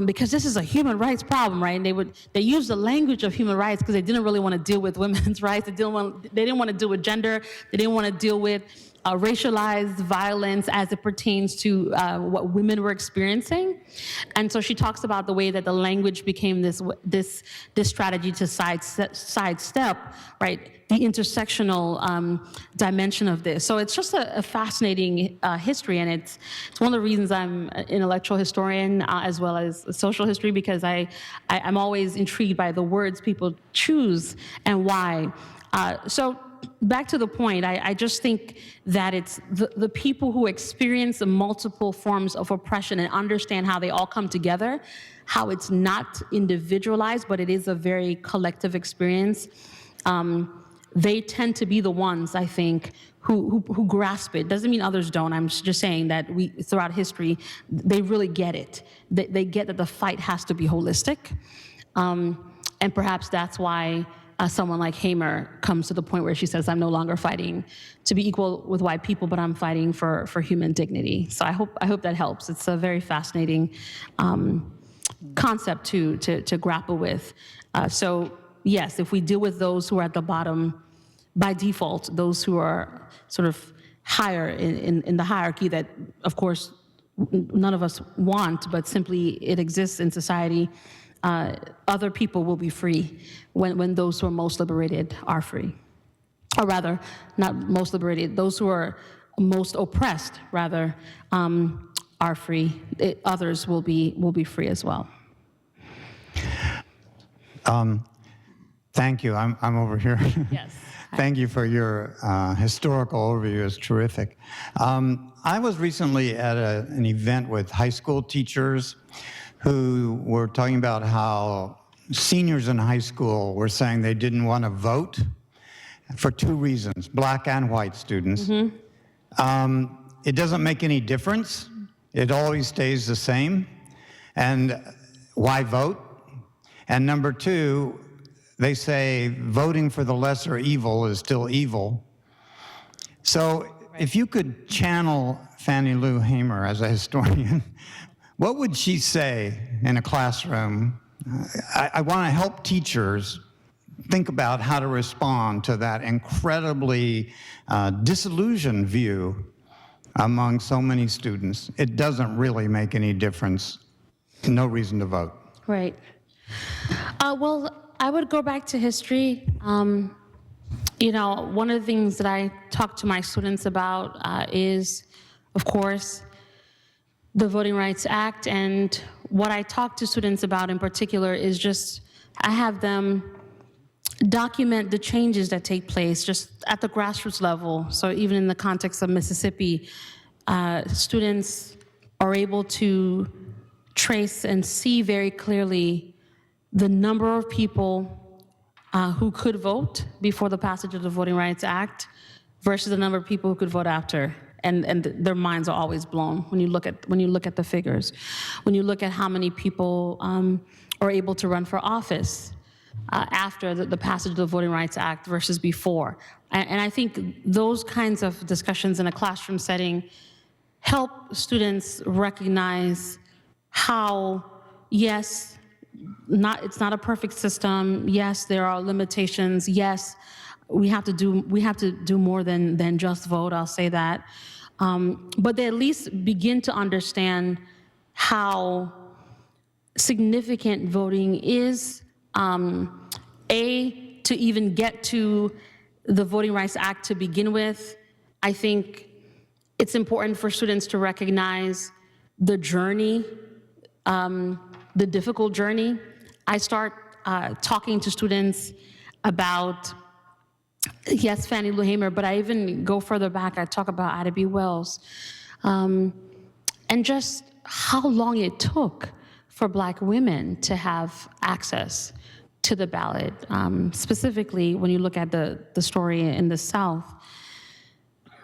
because this is a human rights problem, right? And they used the language of human rights because they didn't really want to deal with women's rights. They didn't want to deal with gender. They didn't want to deal with racialized violence as it pertains to what women were experiencing. And so she talks about the way that the language became this strategy to sidestep, right, the intersectional dimension of this. So it's just a fascinating history, and it's one of the reasons I'm an intellectual historian as well as a social history, because I'm always intrigued by the words people choose and why. So back to the point, I just think that it's the people who experience the multiple forms of oppression and understand how they all come together, how it's not individualized, but it is a very collective experience. They tend to be the ones, I think, who grasp it. Doesn't mean others don't. I'm just saying that throughout history, they really get it. They get that the fight has to be holistic. And perhaps that's why someone like Hamer comes to the point where she says, I'm no longer fighting to be equal with white people, but I'm fighting for human dignity. So I hope that helps. It's a very fascinating concept to grapple with. So yes, if we deal with those who are at the bottom by default, those who are sort of higher in the hierarchy that, of course, none of us want, but simply it exists in society, other people will be free when those who are most liberated are free. Or rather, not most liberated, those who are most oppressed, rather, are free. Others will be free as well. Thank you. I'm over here. Yes. Thank you for your historical overview. It's terrific. I was recently at an event with high school teachers who were talking about how seniors in high school were saying they didn't want to vote for two reasons, Black and white students. Mm-hmm. It doesn't make any difference. It always stays the same. And why vote? And number two, they say voting for the lesser evil is still evil. So if you could channel Fannie Lou Hamer as a historian, what would she say in a classroom? I want to help teachers think about how to respond to that incredibly disillusioned view among so many students. It doesn't really make any difference. No reason to vote. Right. Well, I would go back to history. One of the things that I talk to my students about is, of course, the Voting Rights Act. And what I talk to students about in particular is just, I have them document the changes that take place just at the grassroots level. So even in the context of Mississippi, students are able to trace and see very clearly the number of people who could vote before the passage of the Voting Rights Act versus the number of people who could vote after. And their minds are always blown when you look at the figures. When you look at how many people are able to run for office after the passage of the Voting Rights Act versus before. And I think those kinds of discussions in a classroom setting help students recognize how, yes, it's not a perfect system. Yes, there are limitations. Yes, we have to do more than just vote. I'll say that, but they at least begin to understand how significant voting is. To even get to the Voting Rights Act to begin with, I think It's important for students to recognize the journey, the difficult journey. I start talking to students about, yes, Fannie Lou Hamer, but I even go further back. I talk about Ida B. Wells, and just how long it took for Black women to have access to the ballot, specifically when you look at the story in the South.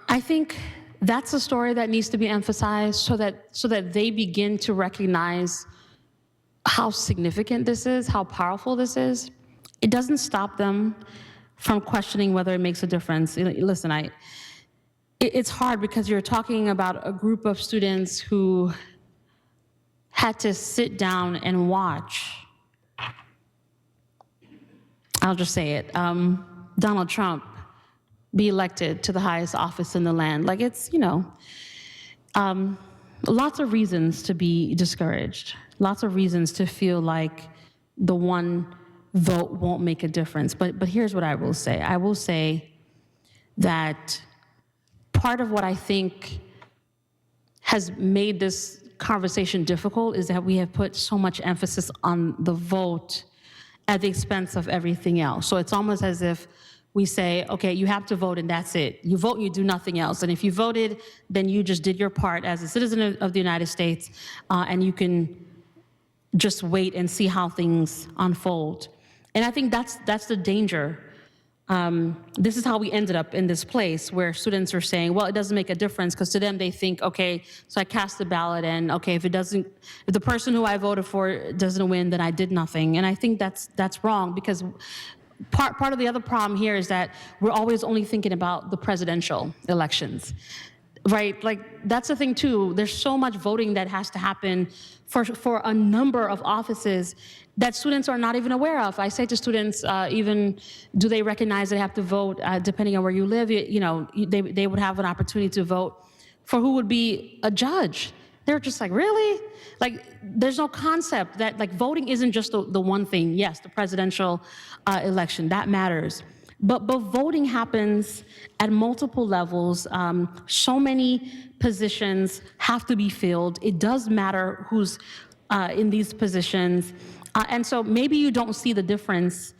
I think that's a story that needs to be emphasized so that they begin to recognize how significant this is, how powerful this is. It doesn't stop them from questioning whether it makes a difference. Listen, it's hard because you're talking about a group of students who had to sit down and watch, I'll just say it, Donald Trump be elected to the highest office in the land. Like, it's, lots of reasons to be discouraged, lots of reasons to feel like the one vote won't make a difference. But here's what I will say. I will say that part of what I think has made this conversation difficult is that we have put so much emphasis on the vote at the expense of everything else. So it's almost as if we say, okay, you have to vote and that's it. You vote, you do nothing else. And if you voted, then you just did your part as a citizen of the United States, and you can just wait and see how things unfold. And I think that's the danger. This is how we ended up in this place where students are saying, well, it doesn't make a difference, because to them they think, okay, so I cast the ballot and okay, if the person who I voted for doesn't win, then I did nothing. And I think that's wrong, because part of the other problem here is that we're always only thinking about the presidential elections, right? Like, that's the thing too. There's so much voting that has to happen for a number of offices that students are not even aware of. I say to students, even, do they recognize they have to vote depending on where you live? They would have an opportunity to vote for who would be a judge. They're just like, really? Like, there's no concept that, like, voting isn't just the one thing. Yes, the presidential election, that matters. But voting happens at multiple levels. So many positions have to be filled. It does matter who's in these positions. And so maybe you don't see the difference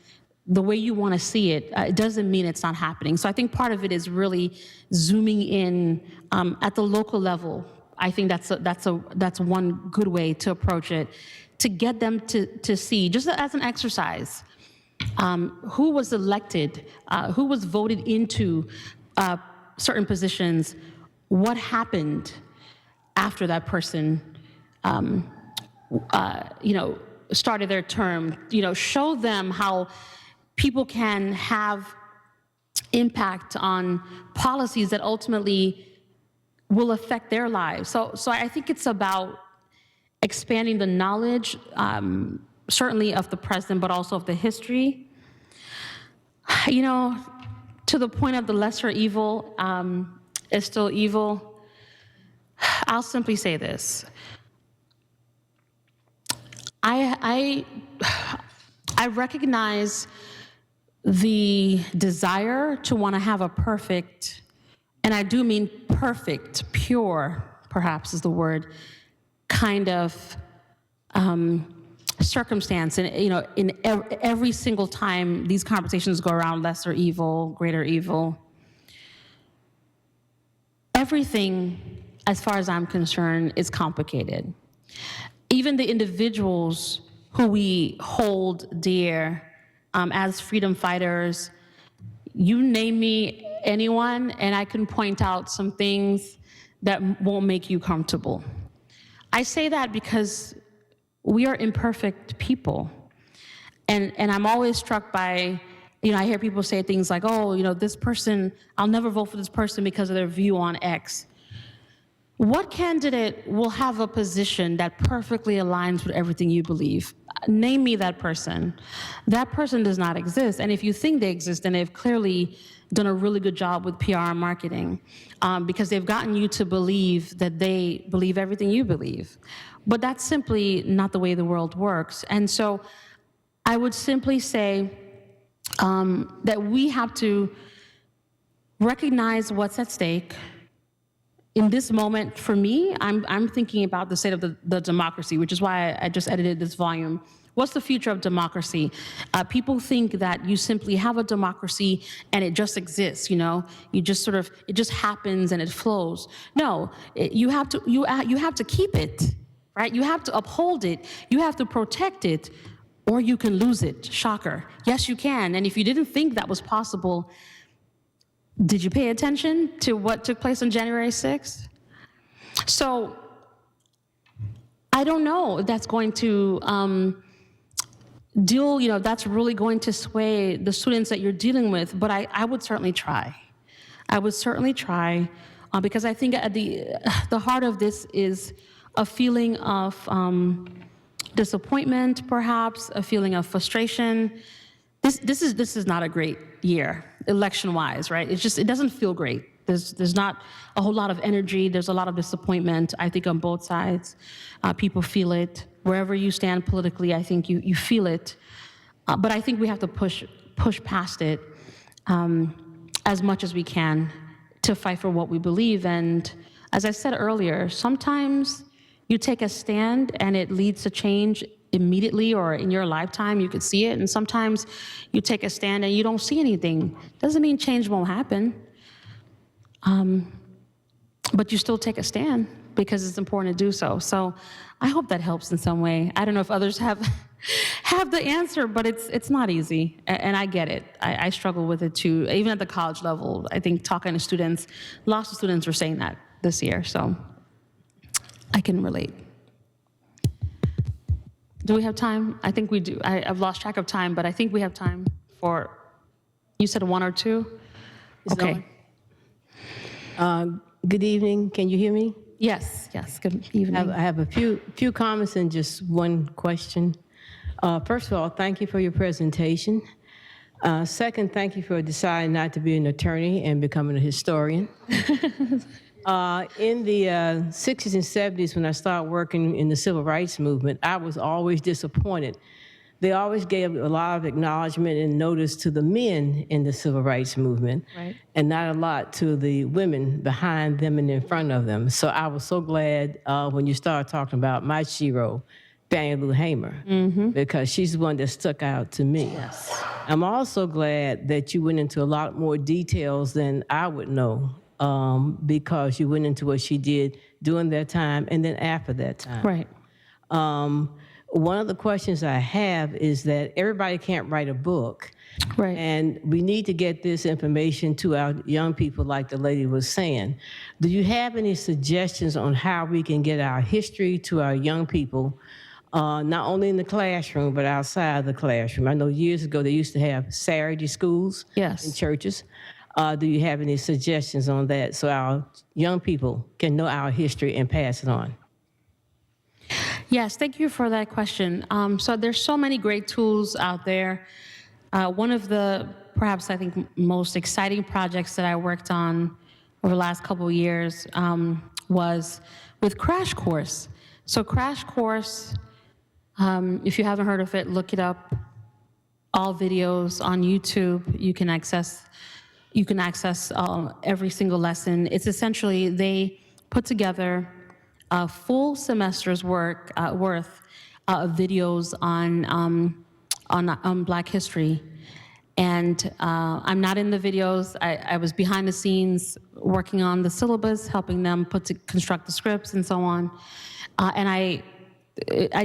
the way you want to see it. It doesn't mean it's not happening. So I think part of it is really zooming in at the local level. I think that's one good way to approach it, to get them to see, just as an exercise, who was elected, who was voted into certain positions, what happened after that person, started their term. Show them how people can have impact on policies that ultimately will affect their lives. So I think it's about expanding the knowledge, certainly of the present, but also of the history. To the point of the lesser evil is still evil, I'll simply say this. I recognize the desire to want to have a perfect, and I do mean perfect, pure, perhaps is the word, kind of circumstance. And in every single time these conversations go around lesser evil, greater evil, everything, as far as I'm concerned, is complicated. Even the individuals who we hold dear as freedom fighters, you name me anyone, and I can point out some things that won't make you comfortable. I say that because we are imperfect people. And I'm always struck by, I hear people say things like, oh, this person, I'll never vote for this person because of their view on X. What candidate will have a position that perfectly aligns with everything you believe? Name me that person. That person does not exist. And if you think they exist, then they've clearly done a really good job with PR and marketing, because they've gotten you to believe that they believe everything you believe. But that's simply not the way the world works. And so I would simply say that we have to recognize what's at stake, in this moment, for me, I'm thinking about the state of the democracy, which is why I just edited this volume. What's the future of democracy? People think that you simply have a democracy and it just exists, you know? You just sort of, it just happens and it flows. No, you have to keep it, right? You have to uphold it. You have to protect it, or you can lose it. Shocker. Yes, you can. And if you didn't think that was possible, did you pay attention to what took place on January 6th? So I don't know if that's going to that's really going to sway the students that you're dealing with, but I would certainly try. I would certainly try because I think at the heart of this is a feeling of disappointment, perhaps, a feeling of frustration. This is not a great year, election-wise, right? It doesn't feel great. There's not a whole lot of energy. There's a lot of disappointment, I think, on both sides. People feel it. Wherever you stand politically, I think you feel it. But I think we have to push past it as much as we can to fight for what we believe. And as I said earlier, sometimes you take a stand and it leads to change immediately or in your lifetime, you could see it. And sometimes you take a stand and you don't see anything. Doesn't mean change won't happen. But you still take a stand because it's important to do so. So I hope that helps in some way. I don't know if others have the answer, but it's not easy. And I get it. I struggle with it too. Even at the college level, I think talking to students, lots of students were saying that this year. So I can relate. Do we have time? I think we do. I've lost track of time, but I think we have time for, you said one or two? Okay. Good evening. Can you hear me? Yes, good evening. I have a few comments and just one question. First of all, thank you for your presentation. Second, thank you for deciding not to be an attorney and becoming a historian. In the 60s and 70s, when I started working in the civil rights movement, I was always disappointed. They always gave a lot of acknowledgement and notice to the men in the civil rights movement, right, and not a lot to the women behind them and in front of them. So I was so glad when you started talking about my shero, Fannie Lou Hamer, because she's the one that stuck out to me. Yes. I'm also glad that you went into a lot more details than I would know, because you went into what she did during that time and then after that time. Right. One of the questions I have is that everybody can't write a book. Right. And we need to get this information to our young people, like the lady was saying. Do you have any suggestions on how we can get our history to our young people, not only in the classroom, but outside the classroom? I know years ago they used to have Saturday schools in churches. Do you have any suggestions on that so our young people can know our history and pass it on? Yes, thank you for that question. So there's so many great tools out there. One of the, perhaps I think, most exciting projects that I worked on over the last couple of years was with Crash Course. So Crash Course, if you haven't heard of it, look it up. All videos on YouTube. You can access every single lesson. It's essentially, they put together a full semester's worth of videos on Black history. And I'm not in the videos. I was behind the scenes working on the syllabus, helping them construct the scripts and so on. And I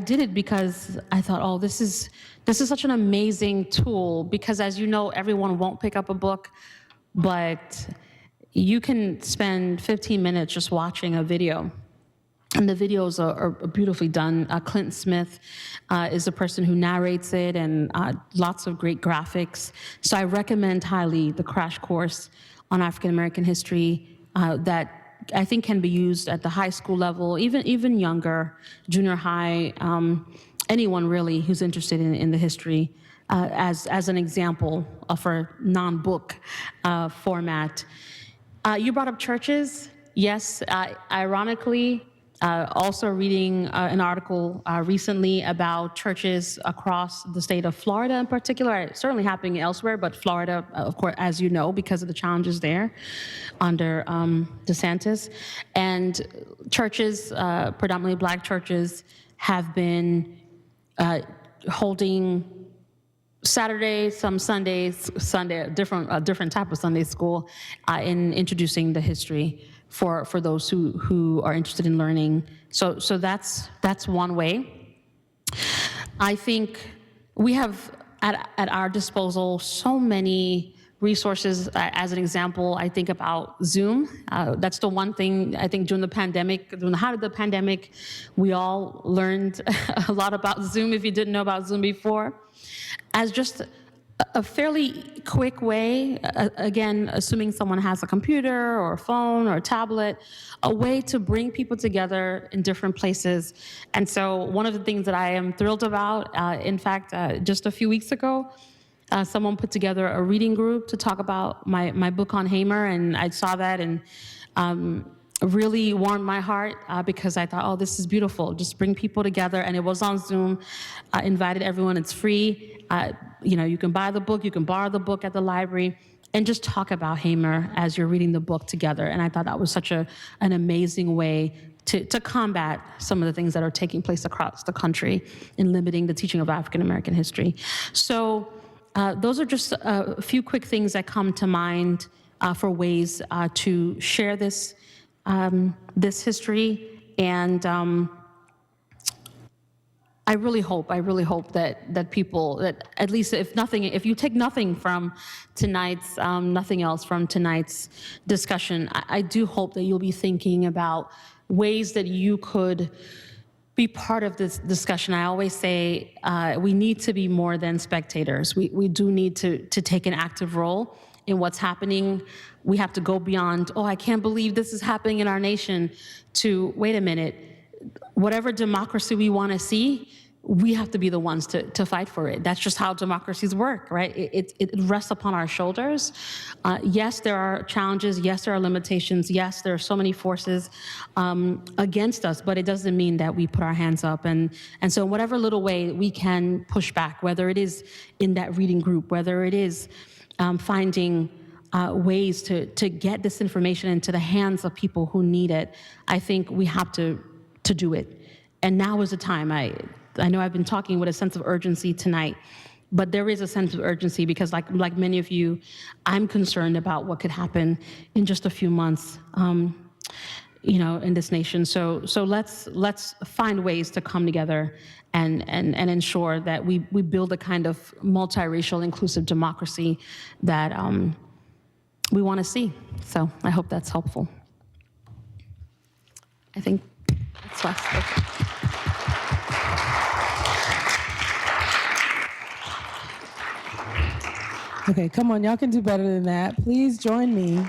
did it because I thought, oh, this is such an amazing tool, because as you know, everyone won't pick up a book, but you can spend 15 minutes just watching a video. And the videos are beautifully done. Clint Smith is the person who narrates it, and lots of great graphics. So I recommend highly the Crash Course on African American history that I think can be used at the high school level, even younger, junior high, anyone really who's interested in the history as an example of a non-book format. You brought up churches. Yes, ironically, Also reading an article recently about churches across the state of Florida in particular, certainly happening elsewhere, but Florida, of course, as you know, because of the challenges there under DeSantis. And churches, predominantly Black churches, have been holding Saturday, some Sundays, different type of Sunday school, in introducing the history for those who are interested in learning. So that's one way. I think we have at our disposal so many resources. As an example, I think about Zoom. That's the one thing I think during the height of the pandemic, we all learned a lot about Zoom if you didn't know about Zoom before, as just a fairly quick way, again, assuming someone has a computer or a phone or a tablet, a way to bring people together in different places. And so one of the things that I am thrilled about, in fact, just a few weeks ago, someone put together a reading group to talk about my book on Hamer, and I saw that and really warmed my heart because I thought, oh, this is beautiful. Just bring people together, and it was on Zoom. I invited everyone. It's free. You can buy the book, you can borrow the book at the library, and just talk about Hamer as you're reading the book together. And I thought that was such an amazing way to combat some of the things that are taking place across the country in limiting the teaching of African American history. So those are just a few quick things that come to mind for ways to share this history. And I really hope that people, that at least if you take nothing from tonight's, nothing else from tonight's discussion, I do hope that you'll be thinking about ways that you could be part of this discussion. I always say we need to be more than spectators. We do need to take an active role in what's happening. We have to go beyond, oh, I can't believe this is happening in our nation, to, wait a minute, whatever democracy we want to see, we have to be the ones to fight for it. That's just how democracies work, right? It rests upon our shoulders. Yes, there are challenges. Yes, there are limitations. Yes, there are so many forces against us, but it doesn't mean that we put our hands up. And so in whatever little way we can push back, whether it is in that reading group, whether it is finding ways to get this information into the hands of people who need it, I think we have to do it. And now is the time. I know I've been talking with a sense of urgency tonight, but there is a sense of urgency because like many of you, I'm concerned about what could happen in just a few months, in this nation. So let's find ways to come together and ensure that we build a kind of multiracial, inclusive democracy that we want to see. So I hope that's helpful. I think that's last. Okay, come on, y'all can do better than that. Please join me